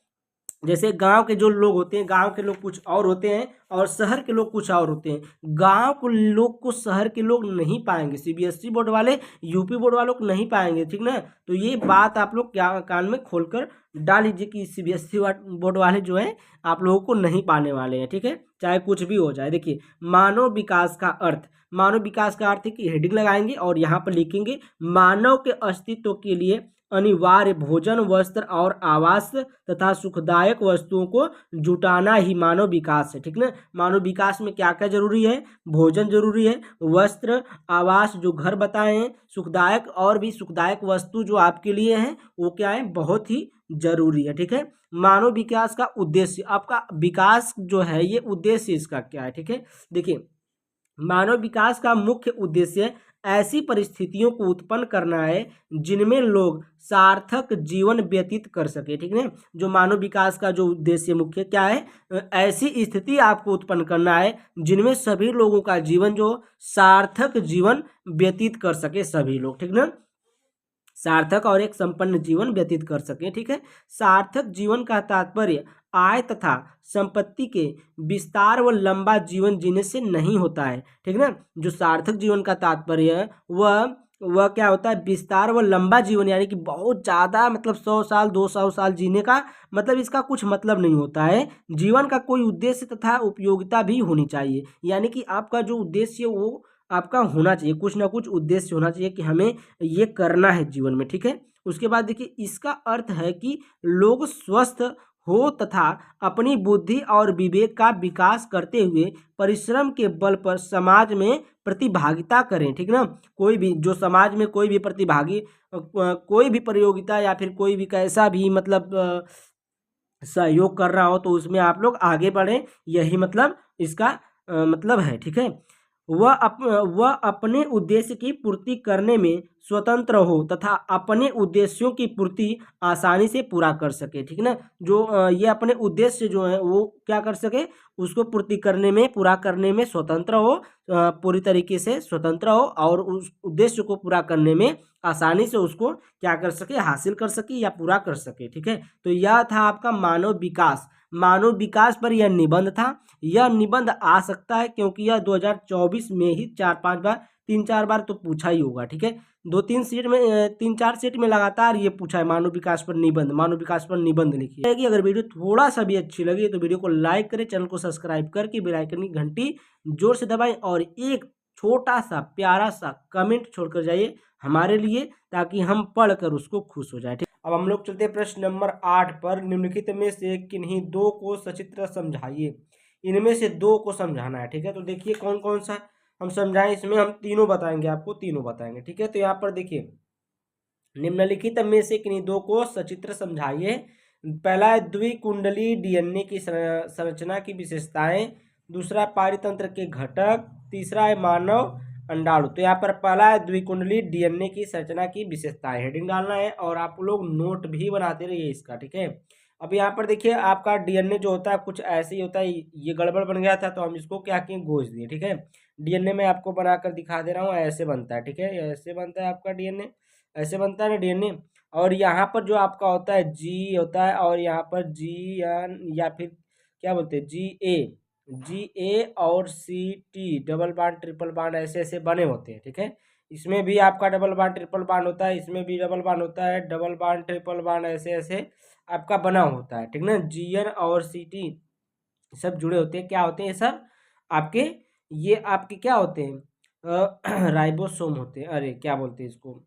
S1: जैसे गांव के जो लोग होते हैं, गांव के लोग कुछ और होते हैं और शहर के लोग कुछ और होते हैं। गांव के लोग को शहर के लोग नहीं पाएंगे, सीबीएसई बोर्ड वाले यूपी बोर्ड वालों को नहीं पाएंगे, ठीक ना। तो ये बात आप लोग क्या कान में खोलकर डाल लीजिए कि सीबीएसई बोर्ड वाले जो है आप लोगों को नहीं पाने वाले हैं, ठीक है, चाहे कुछ भी हो जाए। देखिए मानव विकास का अर्थ, मानव विकास का अर्थ है कि हेडिंग लगाएंगे और यहाँ पर लिखेंगे मानव के अस्तित्व के लिए अनिवार्य भोजन, वस्त्र और आवास तथा सुखदायक वस्तुओं को जुटाना ही मानव विकास है, ठीक ना। मानव विकास में क्या क्या जरूरी है, भोजन जरूरी है, वस्त्र, आवास जो घर बताए हैं, सुखदायक और भी सुखदायक वस्तु जो आपके लिए हैं वो क्या है, बहुत ही जरूरी है, ठीक है। मानव विकास का उद्देश्य, आपका विकास जो है ये उद्देश्य इसका क्या है, ठीक है। देखिए मानव विकास का मुख्य उद्देश्य ऐसी परिस्थितियों को उत्पन्न करना है जिनमें लोग सार्थक जीवन व्यतीत कर सके, ठीक है। जो मानव विकास का जो उद्देश्य मुख्य क्या है, ऐसी स्थिति आपको उत्पन्न करना है जिनमें सभी लोगों का जीवन जो सार्थक जीवन व्यतीत कर सके सभी लोग, ठीक ना। सार्थक और एक संपन्न जीवन व्यतीत कर सकें, ठीक है। सार्थक जीवन का तात्पर्य आय तथा संपत्ति के विस्तार व लंबा जीवन जीने से नहीं होता है, ठीक ना। जो सार्थक जीवन का तात्पर्य है वह क्या होता है, विस्तार व लंबा जीवन, यानी कि बहुत ज़्यादा, मतलब 100 साल 200 साल जीने का मतलब इसका कुछ मतलब नहीं होता है। जीवन का कोई उद्देश्य तथा उपयोगिता भी होनी चाहिए, यानी कि आपका जो उद्देश्य है वो आपका होना चाहिए, कुछ ना कुछ उद्देश्य होना चाहिए कि हमें ये करना है जीवन में, ठीक है। उसके बाद देखिए इसका अर्थ है कि लोग स्वस्थ हो तथा अपनी बुद्धि और विवेक का विकास करते हुए परिश्रम के बल पर समाज में प्रतिभागिता करें, ठीक ना। कोई भी जो समाज में कोई भी प्रतिभागी कोई भी प्रतियोगिता या फिर कोई भी कैसा भी मतलब सहयोग कर रहा हो तो उसमें आप लोग आगे बढ़ें, यही मतलब इसका मतलब है, ठीक है। वह अपने उद्देश्य की पूर्ति करने में स्वतंत्र हो तथा अपने उद्देश्यों की पूर्ति आसानी से पूरा कर सके, ठीक ना। जो ये अपने उद्देश्य जो है वो क्या कर सके, उसको पूर्ति करने में, पूरा करने में स्वतंत्र हो, पूरी तरीके से स्वतंत्र हो और उस उद्देश्य को पूरा करने में आसानी से उसको क्या कर सके, हासिल कर सके या पूरा कर सके, ठीक है। तो यह था आपका मानव विकास। मानव विकास पर यह निबंध था। यह निबंध आ सकता है क्योंकि यह 2024 में ही 4-5 बार, 3-4 बार तो पूछा ही होगा, ठीक है। 3-4 सेट में लगातार ये पूछा है मानव विकास पर निबंध, मानव विकास पर निबंध लिखिए। कि अगर वीडियो थोड़ा सा भी अच्छी लगी तो वीडियो को लाइक करें, चैनल को सब्सक्राइब करके बेल आइकन की घंटी जोर से दबाएं और एक छोटा सा प्यारा सा कमेंट छोड़कर जाइए हमारे लिए, ताकि हम पढ़कर उसको खुश हो जाए, ठीक। अब हम लोग चलते हैं प्रश्न नंबर 8 पर। निम्नलिखित में से किन्हीं 2 को सचित्र समझाइए। इनमें से 2 को समझाना है, ठीक है। तो देखिए कौन कौन सा हम समझाएं, इसमें हम तीनों बताएंगे, आपको तीनों बताएंगे, ठीक है। तो यहाँ पर देखिए, निम्नलिखित में से किन्हीं दो को सचित्र समझाइए। पहला है द्विकुंडली डीएनए की संरचना की विशेषताएं, दूसरा है पारितंत्र के घटक, तीसरा है मानव अंडाणु। तो यहाँ पर पहला है द्विकुंडली डीएनए की संरचना की विशेषताएं, हेडिंग डालना है और आप लोग नोट भी बनाते रहिए इसका, ठीक है। अब यहाँ पर देखिए, आपका डीएनए जो होता है कुछ ऐसे ही होता है, ये गड़बड़ बन गया था तो हम इसको क्या किए, गोज दिए, ठीक है। डीएनए में आपको बनाकर दिखा दे रहा हूँ, ऐसे बनता है, ठीक है, ऐसे बनता है आपका डीएनए, ऐसे बनता है ना डीएनए। और यहाँ पर जो आपका होता है जी होता है, और यहाँ पर जी एन या फिर क्या बोलते हैं जी ए और C T, double bond triple bond ऐसे ऐसे बने होते हैं, ठीक है। इसमें भी आपका डबल बांड ट्रिपल बांड होता है, इसमें भी डबल बांड होता है, डबल बांड ट्रिपल बांड ऐसे ऐसे आपका बना होता है, ठीक ना। जीएन और सी टी सब जुड़े होते हैं, क्या होते हैं ये सब आपके, ये आपके क्या होते हैं, राइबोसोम होते हैं, अरे क्या बोलते हैं इसको,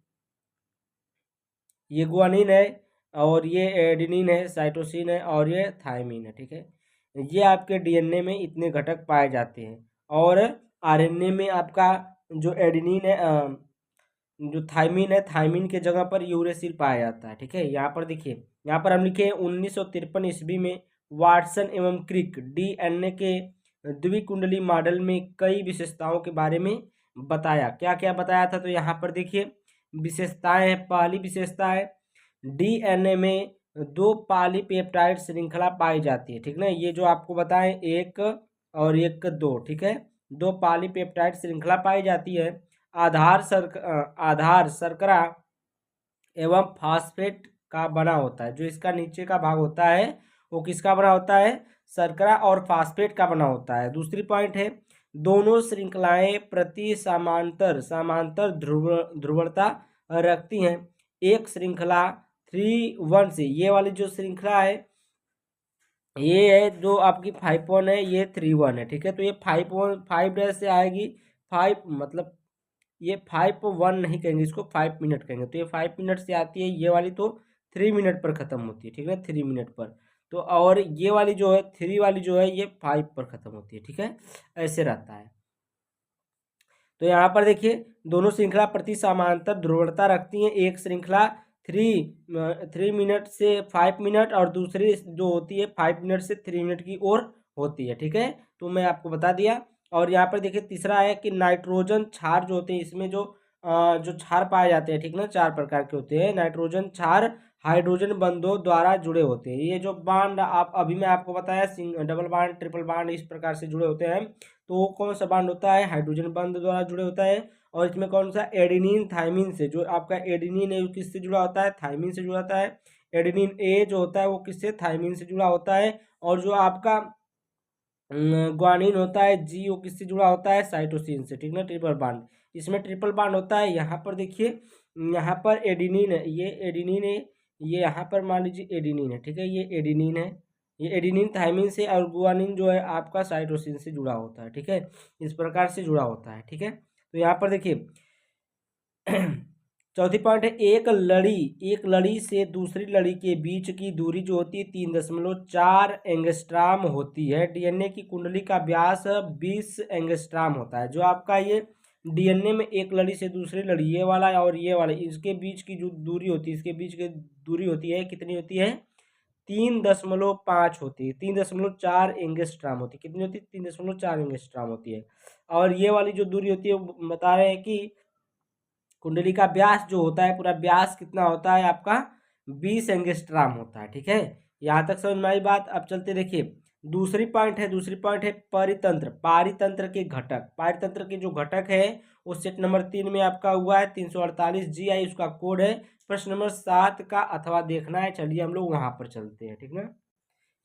S1: ये गुआनिन है, और ये एडेनिन है, साइटोसिन है, और ये थायमिन है, ठीक है। ये आपके डीएनए में इतने घटक पाए जाते हैं। और आरएनए में आपका जो एडेनिन है, जो थायमिन है, थायमिन के जगह पर यूरेसिल पाया जाता है, ठीक है। यहाँ पर देखिए, यहाँ पर हम लिखे 1953 ईस्वी में वाटसन एवं क्रिक डीएनए के द्विकुंडली मॉडल में कई विशेषताओं के बारे में बताया। क्या क्या बताया था, तो यहाँ पर देखिए विशेषताएं हैं। पहली विशेषता है डीएनए में दो पॉलीपेप्टाइड श्रृंखला पाई जाती है, ठीक ना। ये जो आपको बताएं, एक और एक दो, ठीक है, दो पॉलीपेप्टाइड श्रृंखला पाई जाती है। आधार शर्करा एवं फास्फेट का बना होता है। जो इसका नीचे का भाग होता है वो किसका बना होता है, शर्करा और फास्फेट का बना होता है। दूसरी पॉइंट है, दोनों श्रृंखलाएं प्रति समांतर समांतर ध्रुवता रखती हैं। एक श्रृंखला 3-1 से, ये वाली जो श्रृंखला है ये है जो आपकी 5-1 है, ये 3-1 है, ठीक है। तो ये 5-1 5 से आएगी, 5 मतलब ये 5-1 नहीं कहेंगे, इसको 5 मिनट कहेंगे। तो ये 5 मिनट से आती है, ये वाली तो 3 मिनट पर ख़त्म होती है, ठीक है, 3 मिनट पर। तो और ये वाली जो है 3 वाली जो है ये 5 पर ख़त्म होती है, ठीक है, ऐसे रहता है। तो यहाँ पर देखिए, दोनों श्रृंखला प्रति समांतर ध्रुवता रखती हैं। एक श्रृंखला 3 मिनट से 5 मिनट, और दूसरी जो होती है 5 मिनट से 3 मिनट की ओर होती है, ठीक है। तो मैं आपको बता दिया। और यहाँ पर देखिए तीसरा है कि नाइट्रोजन क्षार जो होते हैं, इसमें जो क्षार पाए जाते हैं, ठीक ना, 4 प्रकार के होते हैं। नाइट्रोजन क्षार हाइड्रोजन बंधों द्वारा जुड़े होते हैं। ये जो बांड आप अभी मैं आपको बताया, डबल बांड ट्रिपल बांड इस प्रकार से जुड़े होते हैं। तो वो कौन सा बांड होता है, हाइड्रोजन बंध द्वारा जुड़े होता है। और इसमें कौन सा, एडेनिन थायमिन से, जो आपका एडेनिन है वो किससे जुड़ा होता है, थायमिन से जुड़ा होता है। एडेनिन ए जो होता है वो किससे, थायमिन से जुड़ा होता है। और जो आपका ग्वानिन होता है जी, वो किससे जुड़ा होता है, साइटोसिन से, ठीक ना, ट्रिपल बांड। इसमें ट्रिपल बांड होता है। यहाँ पर देखिए, यहाँ पर एडेनिन है, ये एडेनिन है, ये यहाँ पर मान लीजिए एडेनिन है, ठीक है, ये एडेनिन है, ये एडेनिन थायमिन से, और गुआनिन जो है आपका साइटोसिन से जुड़ा होता है, ठीक है, इस प्रकार से जुड़ा होता है, ठीक है। तो यहाँ पर देखिए चौथी पॉइंट है, एक लड़ी से दूसरी लड़ी के बीच की दूरी जो होती है 3.4 एंगस्ट्राम होती है। डीएनए की कुंडली का व्यास 20 एंगस्ट्राम होता है। जो आपका ये डीएनए में एक लड़ी से दूसरी लड़ी, ये वाला और ये वाला, इसके बीच की जो दूरी होती है, इसके बीच की दूरी होती है, कितनी होती है, 3.5 होती है, 3.4 एंगस्ट्राम होती है। कितनी होती है, 3.4 एंगस्ट्राम होती है। और ये वाली जो दूरी होती है वो बता रहे हैं कि कुंडली का व्यास जो होता है, पूरा व्यास कितना होता है आपका, 20 एंगस्ट्राम होता है, ठीक है। यहाँ तक समझ में आई बात। अब चलते देखिए, दूसरी पॉइंट है परितंत्र, पारितंत्र के घटक। पारितंत्र के जो घटक है वो सेट नंबर 3 में आपका हुआ है, 348 GI उसका कोड है। प्रश्न नंबर 7 का अथवा देखना है, चलिए हम लोग वहां पर चलते हैं, ठीक ना।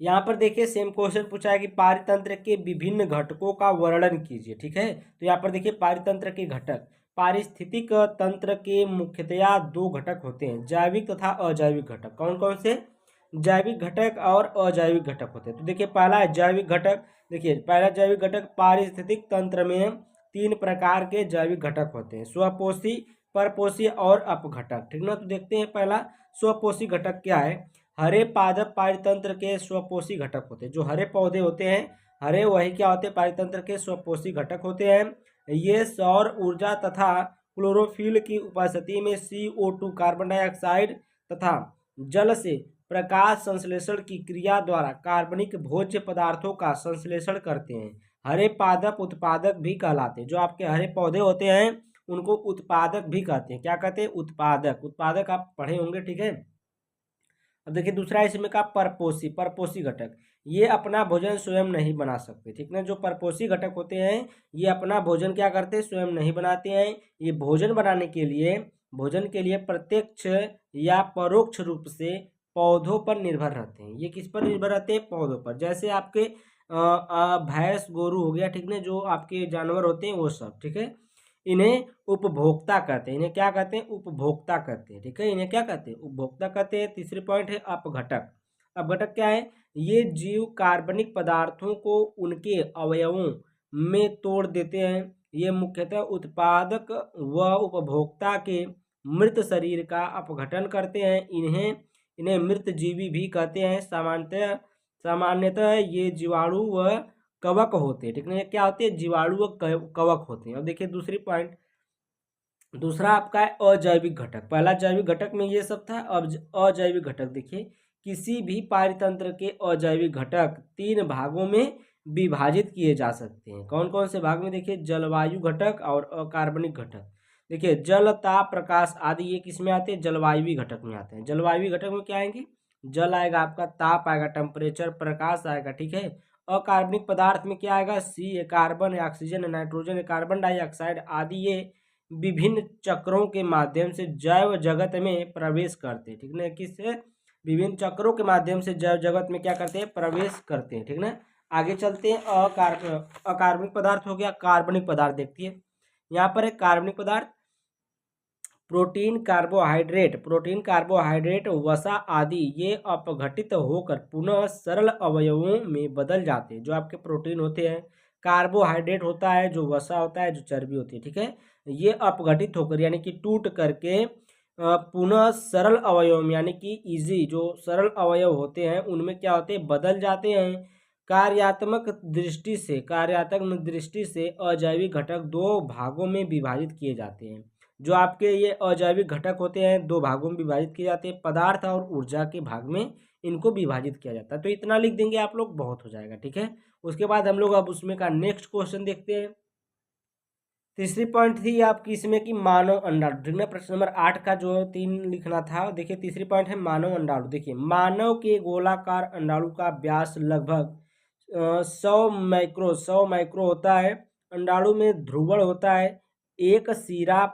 S1: यहाँ पर देखिए सेम क्वेश्चन पूछा है कि पारितंत्र के विभिन्न घटकों का वर्णन कीजिए, ठीक है। तो यहाँ पर देखिए पारितंत्र के घटक, पारिस्थितिक तंत्र के मुख्यतया दो घटक होते हैं, जैविक तथा अजैविक घटक। कौन कौन से, जैविक घटक और अजैविक घटक होते हैं। तो देखिए पहला है जैविक घटक। देखिए पहला जैविक घटक, पारिस्थितिक तंत्र में 3 प्रकार के जैविक घटक होते हैं, स्वपोषी, परपोषी और अपघटक, ठीक ना। तो देखते हैं पहला स्वपोषी घटक क्या है। हरे पादप पारितंत्र के स्वपोषी घटक होते हैं। जो हरे पौधे होते हैं, हरे वही क्या होते हैं, पारितंत्र के स्वपोषी घटक होते हैं। ये सौर ऊर्जा तथा क्लोरोफिल की उपस्थिति में CO2 कार्बन डाइऑक्साइड तथा जल से प्रकाश संश्लेषण की क्रिया द्वारा कार्बनिक भोज्य पदार्थों का संश्लेषण करते हैं। हरे पादप उत्पादक भी कहलाते हैं। जो आपके हरे पौधे होते हैं उनको उत्पादक भी कहते हैं। क्या कहते हैं? उत्पादक। उत्पादक आप पढ़े होंगे, ठीक है। अब देखिए दूसरा इसमें का परपोषी। परपोषी घटक ये अपना भोजन स्वयं नहीं बना सकते, ठीक ना। जो परपोषी घटक होते हैं ये अपना भोजन क्या करते हैं? स्वयं नहीं बनाते हैं। ये भोजन बनाने के लिए प्रत्यक्ष या परोक्ष रूप से पौधों पर निर्भर रहते हैं। ये किस पर निर्भर रहते हैं? पौधों पर। जैसे आपके भैंस गोरू हो गया, ठीक ना, जो आपके जानवर होते हैं वो सब, ठीक है। इन्हें उपभोक्ता कहते हैं। इन्हें क्या कहते हैं? उपभोक्ता कहते हैं, ठीक है। इन्हें क्या कहते हैं? उपभोक्ता कहते हैं। तीसरी पॉइंट है अपघटक। अपघटक क्या है? ये जीव कार्बनिक पदार्थों को उनके अवयवों में तोड़ देते हैं। ये मुख्यतः उत्पादक व उपभोक्ता के मृत शरीर का अपघटन करते हैं। इन्हें मृत जीवी भी कहते हैं। सामान्यतः ये जीवाणु व कवक होते हैं, ठीक है। क्या होते हैं? जीवाणु व कवक होते हैं। और देखिए दूसरी पॉइंट, दूसरा आपका है अजैविक घटक। पहला जैविक घटक में ये सब था, अब अजैविक घटक देखिए। किसी भी पारितंत्र के अजैविक घटक 3 भागों में विभाजित किए जा सकते हैं। कौन कौन से भाग में? देखिए जलवायु घटक और अकार्बनिक घटक। देखिए जल, ताप, प्रकाश आदि ये किस में आते हैं? जलवायु घटक में आते हैं। जलवायु घटक में क्या आएंगे? जल आएगा आपका, ताप आएगा, टेम्परेचर, प्रकाश आएगा, ठीक है। अकार्बनिक पदार्थ में क्या आएगा? C carbon, oxygen, nitrogen, carbon dioxide आदि ये विभिन्न चक्रों के माध्यम से जैव जगत में प्रवेश करते हैं, ठीक ना। किससे? विभिन्न चक्रों के माध्यम से जैव जगत में क्या करते हैं? प्रवेश करते हैं, ठीक ना। आगे चलते हैं। अकार्बनिक पदार्थ हो गया। कार्बनिक पदार्थ देखती है यहाँ पर है। कार्बनिक पदार्थ प्रोटीन, कार्बोहाइड्रेट, वसा आदि ये अपघटित होकर पुनः सरल अवयवों में बदल जाते हैं। जो आपके प्रोटीन होते हैं, कार्बोहाइड्रेट होता है, जो वसा होता है, जो चर्बी होती है, ठीक है, ये अपघटित होकर यानी कि टूट करके पुनः सरल अवयव में यानी कि इजी जो सरल अवयव होते हैं उनमें क्या होते हैं? बदल जाते हैं। कार्यात्मक दृष्टि से अजैविक घटक 2 भागों में विभाजित किए जाते हैं। जो आपके ये अजैविक घटक होते हैं 2 भागों में विभाजित किए जाते हैं। पदार्थ और ऊर्जा के भाग में इनको विभाजित किया जाता है। तो इतना लिख देंगे आप लोग, बहुत हो जाएगा, ठीक है। उसके बाद हम लोग अब उसमें का नेक्स्ट क्वेश्चन देखते हैं। तीसरी पॉइंट थी आपकी इसमें कि मानव अंडाणु, ठीक है। प्रश्न नंबर 8 का जो 3 लिखना था। देखिए तीसरी पॉइंट है मानव अंडाणु। देखिए मानव के गोलाकार अंडाणु का व्यास लगभग 100 माइक्रो होता है। अंडाणु में ध्रुवण होता है। एक सिरा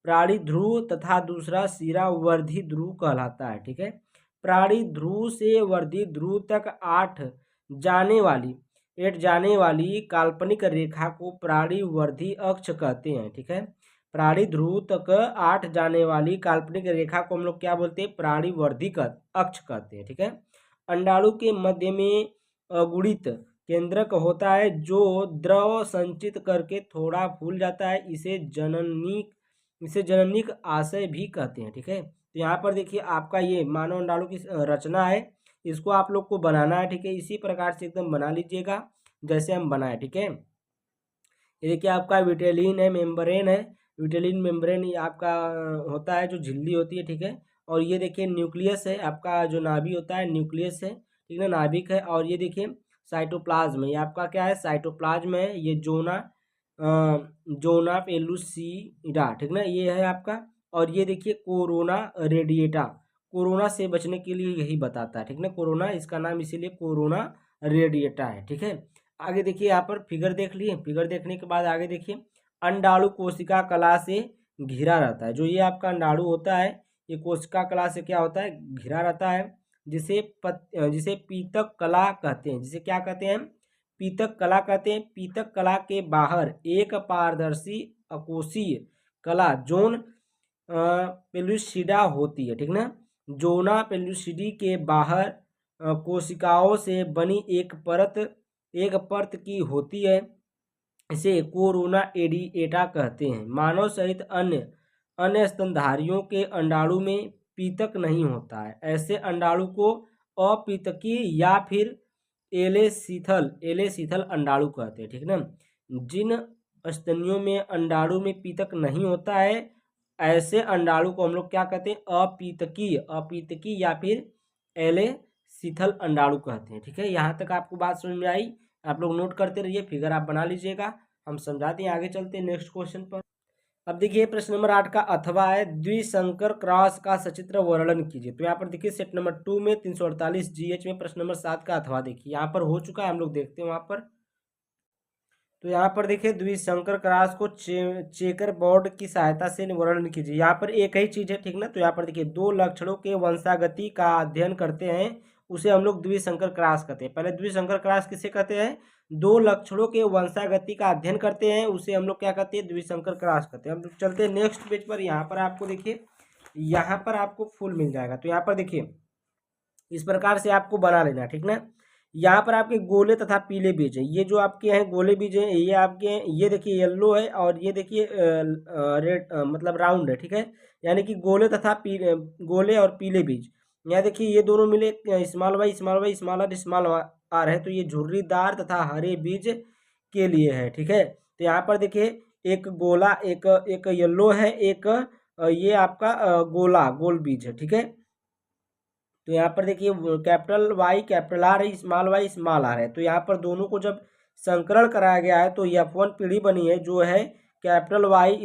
S1: प्राणी ध्रुव तथा दूसरा सिरा वर्धी ध्रुव कहलाता है, ठीक है। प्राणी ध्रुव से वर्धी ध्रुव तक 8 जाने वाली काल्पनिक रेखा को प्राणी वर्धी अक्ष कहते हैं, ठीक है। प्राणी ध्रुव तक 8 जाने वाली काल्पनिक रेखा को हम लोग क्या बोलते हैं? प्राणी वर्धी अक्ष कहते हैं, ठीक है। अंडाणु के मध्य में अगुणित केंद्रक होता है जो द्रव संचित करके थोड़ा फूल जाता है। इसे जननिक आशय भी कहते हैं, ठीक है। तो यहाँ पर देखिए आपका ये मानव अंडाणु की रचना है, इसको आप लोग को बनाना है, ठीक है। इसी प्रकार से एकदम बना लीजिएगा जैसे हम बनाए, ठीक है। ये देखिए आपका विटेलिन है, मेम्ब्रेन है। विटेलिन मेम्ब्रेन ये आपका होता है जो झिल्ली होती है, ठीक है। और ये देखिए न्यूक्लियस है आपका, जो नाभि होता है न्यूक्लियस है, ठीक है, नाभिक है। और ये देखिए साइटोप्लाज्म, ये आपका क्या है? साइटोप्लाज्म है। ये जोना पेलुसिडा, ठीक ना, ये है आपका। और ये देखिए कोरोना रेडिएटा, कोरोना से बचने के लिए यही बताता है, ठीक ना। कोरोना इसका नाम इसीलिए कोरोना रेडिएटा है, ठीक है। आगे देखिए यहाँ पर फिगर देख लिए। फिगर देखने के बाद आगे देखिए अंडाणु कोशिका कला से घिरा रहता है। जो ये आपका अंडाणु होता है ये कोशिका कला से क्या होता है? घिरा रहता है। जिसे पीतक कला कहते हैं। जिसे क्या कहते हैं? पीतक कला कहते हैं। पीतक कला के बाहर एक पारदर्शी अकोषीय कला जोन पेलुसिडा होती है, ठीक ना। जोना पेलुसिडी के बाहर कोशिकाओं से बनी एक परत की होती है। इसे कोरोना एडिएटा कहते हैं। मानव सहित अन्य स्तनधारियों के अंडाणु में पीतक नहीं होता है। ऐसे अंडाणु को अपीतकी या फिर एलेसीथल अंडाणु कहते हैं, ठीक ना। जिन स्तनियों में अंडाणु में पीतक नहीं होता है, ऐसे अंडाणु को हम लोग क्या कहते हैं, अपीतकी या फिर एलेसीथल अंडाणु कहते हैं, ठीक है। यहाँ तक आपको बात समझ में आई? आप लोग नोट करते रहिए, फिगर आप बना लीजिएगा, हम समझाते हैं। आगे चलते हैं नेक्स्ट क्वेश्चन पर। अब देखिए प्रश्न नंबर 8 का अथवा है, द्विसंकर क्रॉस का सचित्र वर्णन कीजिए। तो यहाँ पर देखिए सेट नंबर 2 में 348 GH में प्रश्न नंबर 7 का अथवा देखिए यहाँ पर हो चुका है, हम लोग देखते हैं वहाँ पर। तो यहाँ पर देखिए द्विसंकर क्रॉस को चेकर बोर्ड की सहायता से वर्णन कीजिए। यहाँ पर एक ही चीज है, ठीक ना। तो यहाँ पर देखिए दो लक्षणों के वंशागति का अध्ययन करते हैं, उसे हम लोग द्विसंकर क्रॉस कहते हैं। पहले द्विसंकर क्रॉस किसे कहते हैं, दो लक्षणों के वंशागति का अध्ययन करते हैं, उसे हम लोग क्या कहते हैं, द्विसंकर क्रॉस कहते हैं। हम लोग चलते हैं नेक्स्ट पेज पर। यहाँ पर आपको देखिए, यहाँ पर आपको फुल मिल जाएगा। तो यहाँ पर देखिए इस प्रकार से आपको बना लेना, ठीक ना। यहाँ पर आपके गोले तथा पीले बीज है, ये जो आपके हैं गोले बीज हैं, ये आपके हैं, ये देखिए येलो है और ये देखिए रेड मतलब राउंड है, ठीक है। यानी कि गोले तथा गोले और पीले बीज। यहाँ देखिए ये दोनों मिले स्मॉल वाई स्मॉल आर है, तो ये झुर्रीदार तथा हरे बीज के लिए है, ठीक है। तो यहाँ पर देखिए एक गोला, एक येलो है, एक ये आपका गोल बीज है, ठीक है। तो यहाँ पर देखिए कैपिटल वाई कैपिटल आर है, स्मॉल वाई स्मॉल आर है। तो यहाँ पर दोनों को जब संकरण कराया गया है तो F1 पीढ़ी बनी है, जो है capital Y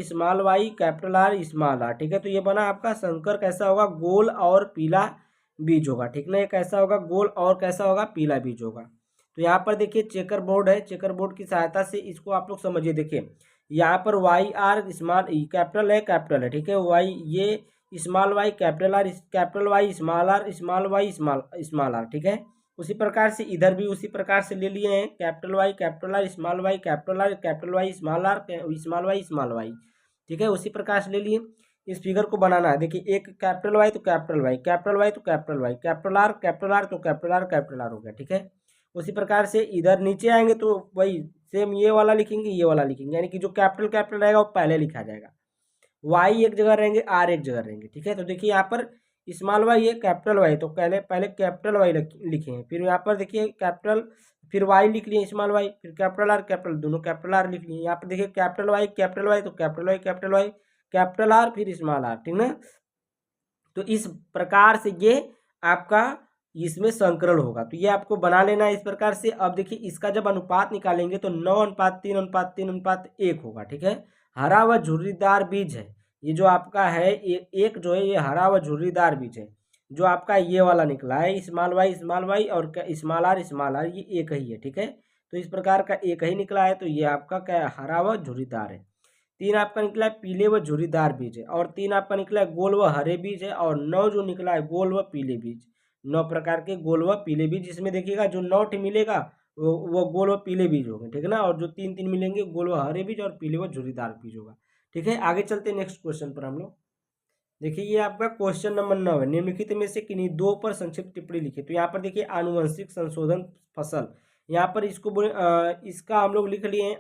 S1: capital R small R, ठीक है। तो ये बना आपका संकर कैसा होगा, गोल और पीला बीज होगा, ठीक ना। ये कैसा होगा, गोल और कैसा होगा, पीला बीज होगा। तो यहाँ पर देखिए चेकर बोर्ड है, चेकर बोर्ड की सहायता से इसको आप लोग समझिए। देखिए यहाँ पर वाई आर स्मॉल कैपिटल है, ठीक है। वाई ये small Y capital Y small Y small R, ठीक है। उसी प्रकार से इधर भी उसी प्रकार से ले लिए हैं, capital Y capital R small Y capital Y small R small Y, ठीक है। उसी प्रकार से ले लिए। इस फिगर को बनाना है, देखिए एक कैपिटल वाई तो कैपिटल वाई, कैपिटल वाई तो कैपिटल वाई, कैपिटल आर तो कैपिटल आर हो गया, ठीक है। उसी प्रकार से इधर नीचे आएंगे तो वही सेम ये वाला लिखेंगे, ये वाला लिखेंगे, यानी कि जो कैपिटल रहेगा वो पहले लिखा जाएगा, वाई एक जगह रहेंगे, आर एक जगह रहेंगे, ठीक है। तो देखिए यहाँ पर स्मॉल वाई है कैपिटल वाई, तो पहले कैपिटल वाई लिखे हैं, फिर यहाँ पर देखिए कैपिटल, फिर वाई लिख लिए स्मॉल वाई, फिर कैपिटल आर कैपिटल, दोनों कैपिटल आर लिख लिए। यहाँ पर देखिए कैपिटल वाई तो कैपिटल वाई कैपिटल आर फिर स्मॉल आर, ठीक ना। तो इस प्रकार से ये आपका इसमें संकरण होगा, तो ये आपको बना लेना है इस प्रकार से। अब देखिए इसका जब अनुपात निकालेंगे तो 9:3:3:1 होगा, ठीक है। हरा व झुर्रीदार बीज है, ये जो आपका है एक जो है ये हरा व झुर्रीदार बीज है, जो आपका ये वाला निकला है स्मॉल वाई और स्मॉल आर ये एक ही है, ठीक है। तो इस प्रकार का एक ही निकला है, तो ये आपका क्या है, हरा व झुर्रीदार है। 3 आपका निकला है पीले व झुर्रीदार बीज है, और 3 आपका निकला है गोल व हरे बीज है, और 9 जो निकला है गोल व पीले बीज। 9 प्रकार के गोल व पीले बीज, इसमें देखिएगा जो 9 मिलेगा वो गोल व पीले बीज होंगे, ठीक है ना। और जो 3 मिलेंगे गोल व हरे बीज और पीले व झुर्रीदार बीज होगा, ठीक है। आगे चलते नेक्स्ट क्वेश्चन पर हम लोग। देखिए ये आपका क्वेश्चन नंबर 9 है, निम्नलिखित में से किन्हीं दो पर संक्षिप्त टिप्पणी लिखिए। तो यहाँ पर देखिए आनुवंशिक संशोधन फसल, यहाँ पर इसको इसका हम लोग लिख लिए हैं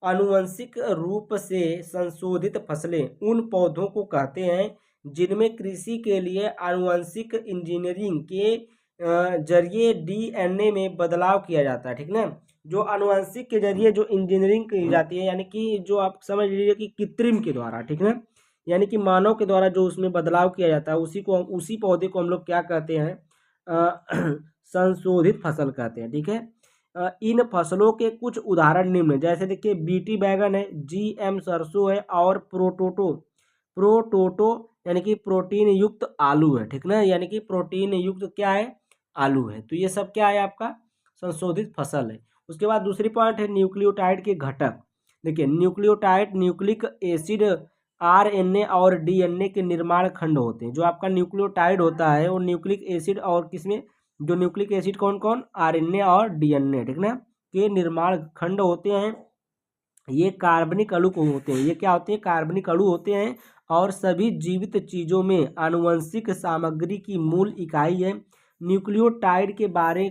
S1: आनुवंशिक रूप से संशोधित फसलें उन पौधों को कहते हैं जिनमें कृषि के लिए आनुवंशिक इंजीनियरिंग के जरिए DNA में बदलाव किया जाता है, ठीक ना। जो आनुवंशिक के जरिए जो इंजीनियरिंग की जाती है, यानी कि जो आप समझ लीजिए कि कृत्रिम के द्वारा, ठीक ना, यानी कि मानव के द्वारा जो उसमें बदलाव किया जाता है, उसी पौधे को हम लोग क्या कहते हैं, संशोधित फसल कहते हैं, ठीक है। इन फसलों के कुछ उदाहरण निम्न, जैसे देखिए बीटी बैगन है, GM सरसों है, और प्रोटोटो यानी कि प्रोटीन युक्त आलू है, ठीक ना, यानी कि प्रोटीन युक्त क्या है, आलू है। तो ये सब क्या है, आपका संशोधित फसल है। उसके बाद दूसरी पॉइंट है न्यूक्लियोटाइड के घटक। देखिए न्यूक्लियोटाइड न्यूक्लिक एसिड RNA और DNA के निर्माण खंड होते हैं। जो आपका न्यूक्लियोटाइड होता है वो न्यूक्लिक एसिड और किसमें, जो न्यूक्लिक एसिड कौन कौन, RNA और DNA, ठीक ना, के निर्माण खंड होते हैं। ये कार्बनिक अणु को होते हैं, ये क्या होते हैं, कार्बनिक अणु होते हैं, और सभी जीवित चीज़ों में आनुवंशिक सामग्री की मूल इकाई है। न्यूक्लियोटाइड के बारे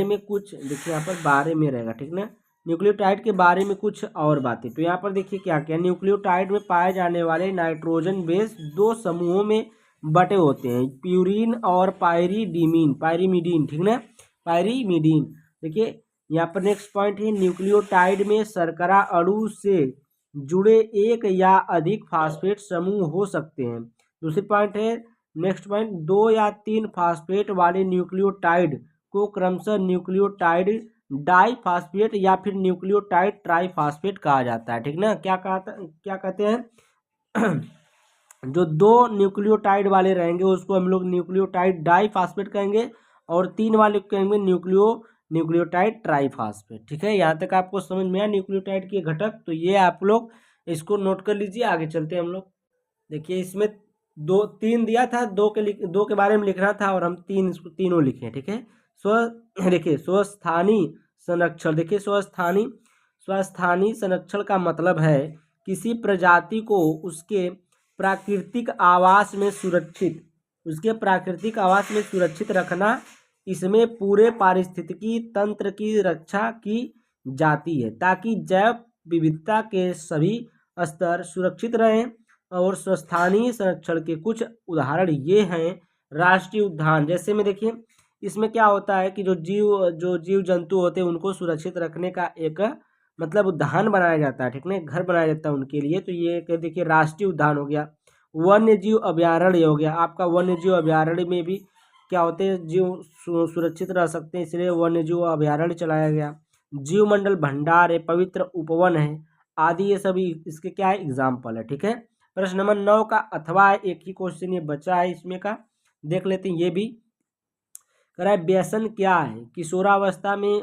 S1: में कुछ देखिए यहाँ पर बारे में रहेगा, ठीक ना। न्यूक्लियोटाइड के बारे में कुछ और बातें, तो यहाँ पर देखिए क्या क्या, न्यूक्लियोटाइड में पाए जाने वाले नाइट्रोजन बेस दो समूहों में बटे होते हैं, प्यूरिन और पायरीडीमिन, पायरीमिडीन, ठीक ना, पायरीमिडीन। देखिए यहाँ पर नेक्स्ट पॉइंट है, न्यूक्लियोटाइड में शर्करा अणु से जुड़े एक या अधिक फास्फेट समूह हो सकते हैं। दूसरी पॉइंट है, नेक्स्ट पॉइंट, 2 या 3 फास्फेट वाले न्यूक्लियोटाइड को क्रमशः न्यूक्लियोटाइड डाइफास्फेट या फिर न्यूक्लियोटाइड ट्राइफास्फेट कहा जाता है, ठीक ना। क्या कहते हैं जो 2 न्यूक्लियोटाइड वाले रहेंगे उसको हम लोग न्यूक्लियोटाइड डाइफास्फेट कहेंगे, और 3 वाले को कहेंगे न्यूक्लियोटाइड ट्राइफास्फेट, ठीक है। यहाँ तक आपको समझ में आया न्यूक्लियोटाइड के घटक, तो ये आप लोग इसको नोट कर लीजिए। आगे चलते हैं हम लोग। देखिए इसमें 2 3 दिया था, 2 के बारे में लिखना था और हम 3 इसको तीनों लिखे हैं, ठीक है। देखिए स्वस्थानी संरक्षण, देखिए स्वस्थानी संरक्षण का मतलब है किसी प्रजाति को उसके प्राकृतिक आवास में सुरक्षित रखना। इसमें पूरे पारिस्थितिकी तंत्र की रक्षा की जाती है ताकि जैव विविधता के सभी स्तर सुरक्षित रहें। और स्वस्थानीय संरक्षण के कुछ उदाहरण ये हैं, राष्ट्रीय उद्यान जैसे में देखिए इसमें क्या होता है कि जो जीव जंतु होते हैं उनको सुरक्षित रखने का एक मतलब उद्यान बनाया जाता है, ठीक है, घर बनाया जाता है उनके लिए। तो ये देखिए राष्ट्रीय उद्यान हो गया। वन्य जीव अभयारण्य हो गया आपका, वन्य जीव अभयारण्य में भी क्या होते हैं, जीव सुरक्षित रह सकते हैं, इसलिए वन्य जीव अभयारण्य चलाया गया। जीव मंडल भंडार है, पवित्र उपवन है आदि, ये सभी इसके क्या है एग्जाम्पल है, ठीक है। प्रश्न नंबर 9 का अथवा एक ही क्वेश्चन ये बचा है इसमें का, देख लेते हैं ये भी। कह रहा है व्यसन क्या है, किशोरावस्था में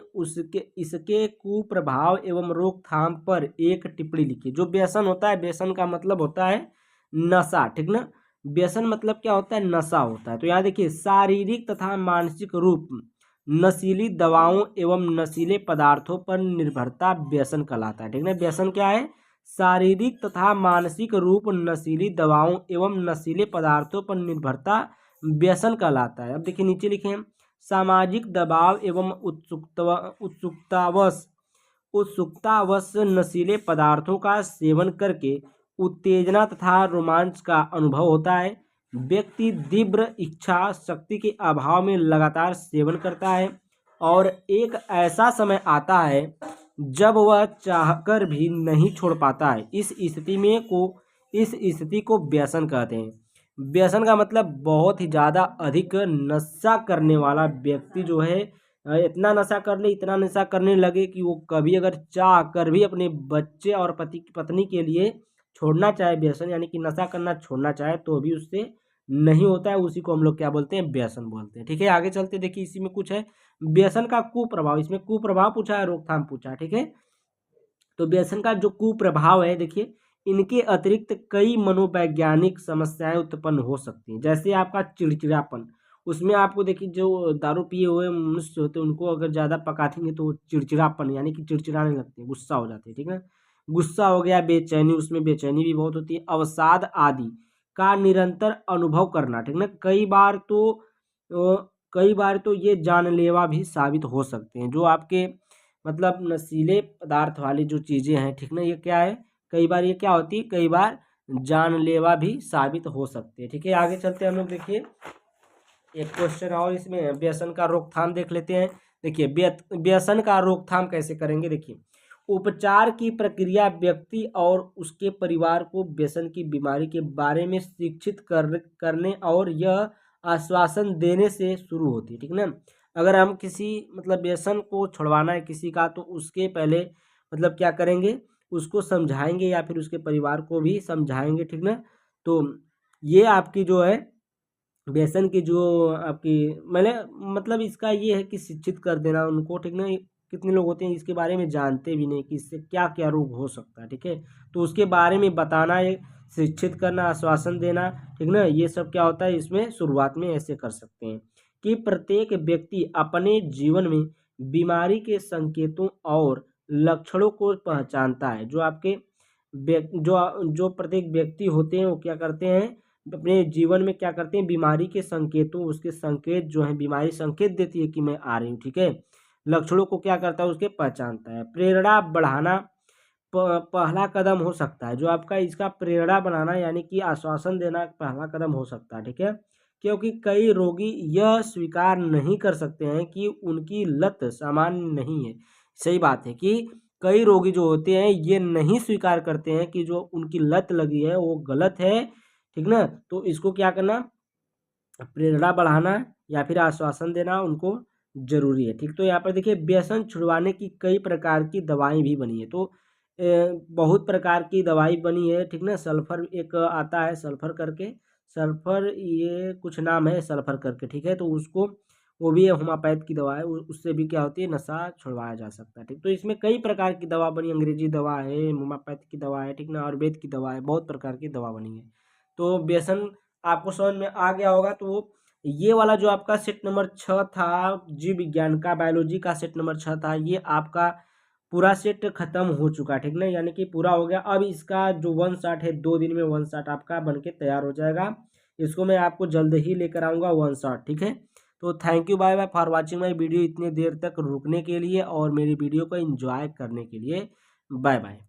S1: इसके कुप्रभाव एवं रोकथाम पर एक टिप्पणी लिखिए। जो व्यसन होता है, व्यसन का मतलब होता है नशा, ठीक ना। व्यसन मतलब क्या होता है, नशा होता है। तो यहाँ देखिए शारीरिक तथा मानसिक रूप नशीली दवाओं एवं नशीले पदार्थों पर निर्भरता व्यसन कहलाता है, ठीक ना। व्यसन क्या है, शारीरिक तथा मानसिक रूप नशीली दवाओं एवं नशीले पदार्थों पर निर्भरता व्यसन कहलाता है। अब देखिए नीचे लिखे हैं, सामाजिक दबाव एवं उत्सुकतावश नशीले पदार्थों का सेवन करके उत्तेजना तथा रोमांच का अनुभव होता है। व्यक्ति तीव्र इच्छा शक्ति के अभाव में लगातार सेवन करता है और एक ऐसा समय आता है जब वह चाहकर भी नहीं छोड़ पाता है। इस स्थिति को व्यसन कहते हैं। व्यसन का मतलब बहुत ही ज़्यादा अधिक नशा करने वाला व्यक्ति जो है, इतना नशा कर ले, इतना नशा करने लगे कि वो कभी अगर चाह कर भी अपने बच्चे और पति पत्नी के लिए छोड़ना चाहे व्यसन, यानी कि नशा करना छोड़ना चाहे तो भी उससे नहीं होता है, उसी को हम लोग क्या बोलते हैं, व्यसन बोलते हैं, ठीक है। आगे चलते देखिए इसी में कुछ है व्यसन का कुप्रभाव, इसमें कुप्रभाव पूछा है, रोकथाम पूछा है, ठीक है। तो व्यसन का जो कुप्रभाव है, देखिए इनके अतिरिक्त कई मनोवैज्ञानिक समस्याएं उत्पन्न हो सकती हैं। जैसे आपका चिड़चिड़ापन, उसमें आपको देखिए जो दारू पिए हुए मनुष्य होते हैं उनको अगर ज़्यादा पका देंगे तो चिड़चिड़ापन यानी कि चिड़चिड़ाने लगते हैं, गुस्सा हो जाते हैं, ठीक है। गुस्सा हो गया, बेचैनी, उसमें बेचैनी भी बहुत होती है। अवसाद आदि का निरंतर अनुभव करना, ठीक ना। कई बार तो ये जानलेवा भी साबित हो सकते हैं। जो आपके मतलब नशीले पदार्थ वाली जो चीज़ें हैं, ठीक ना, ये क्या है, कई बार ये क्या होती है, कई बार जानलेवा भी साबित हो सकते हैं, ठीक है। आगे चलते हैं हम लोग, देखिए एक क्वेश्चन और इसमें व्यसन का रोकथाम देख लेते हैं। देखिए व्यसन का रोकथाम कैसे करेंगे, देखिए उपचार की प्रक्रिया व्यक्ति और उसके परिवार को व्यसन की बीमारी के बारे में शिक्षित करने और यह आश्वासन देने से शुरू होती है, ठीक ना। अगर हम किसी मतलब व्यसन को छुड़वाना है किसी का, तो उसके पहले मतलब क्या करेंगे, उसको समझाएंगे या फिर उसके परिवार को भी समझाएंगे, ठीक ना। तो ये आपकी जो है व्यसन की जो आपकी मैंने मतलब इसका ये है कि शिक्षित कर देना उनको, ठीक ना। कितने लोग होते हैं इसके बारे में जानते भी नहीं कि इससे क्या क्या रोग हो सकता है, ठीक है। तो उसके बारे में बताना, ये शिक्षित करना, आश्वासन देना, ठीक ना, ये सब क्या होता है इसमें शुरुआत में ऐसे कर सकते हैं कि प्रत्येक व्यक्ति अपने जीवन में बीमारी के संकेतों और लक्षणों को पहचानता है। जो आपके जो प्रत्येक व्यक्ति होते हैं वो क्या करते हैं अपने जीवन में, क्या करते हैं, बीमारी के संकेतों, उसके संकेत जो है, बीमारी संकेत देती है कि मैं आ रही हूँ, ठीक है। लक्षणों को क्या करता है, उसके पहचानता है। प्रेरणा बढ़ाना पहला कदम हो सकता है, जो आपका इसका प्रेरणा बनाना यानी कि आश्वासन देना पहला कदम हो सकता है, ठीक है। क्योंकि कई रोगी यह स्वीकार नहीं कर सकते हैं कि उनकी लत सामान्य नहीं है। सही बात है कि कई रोगी जो होते हैं ये नहीं स्वीकार करते हैं कि जो उनकी लत लगी है वो गलत है, ठीक ना। तो इसको क्या करना, प्रेरणा बढ़ाना या फिर आश्वासन देना उनको ज़रूरी है, ठीक। तो यहाँ पर देखिए व्यसन छुड़वाने की कई प्रकार की दवाएँ भी बनी है। तो बहुत प्रकार की दवाई बनी है, ठीक ना। सल्फ़र एक आता है सल्फ़र करके, सल्फ़र ये कुछ नाम है सल्फ़र करके, ठीक है। तो उसको वो भी होम्योपैथ की दवा है, उससे भी क्या होती है नशा छुड़वाया जा सकता है, ठीक। तो इसमें कई प्रकार की दवा बनी, अंग्रेजी दवा है, होम्योपैथ की दवा है, ठीक ना, आयुर्वेद की दवा है, बहुत प्रकार की दवा बनी है। तो व्यसन आपको समझ में आ गया होगा। तो ये वाला जो आपका सेट नंबर 6 था जीव विज्ञान का, बायोलॉजी का सेट नंबर 6 था, ये आपका पूरा सेट खत्म हो चुका है, ठीक ना, यानी कि पूरा हो गया। अब इसका जो वन शॉट है 2 दिन में वन शॉट आपका बन के तैयार हो जाएगा। इसको मैं आपको जल्द ही लेकर आऊँगा वन शॉट, ठीक है। तो thank you, bye bye for watching my video, इतनी देर तक रुकने के लिए और मेरी वीडियो को एंजॉय करने के लिए। Bye bye.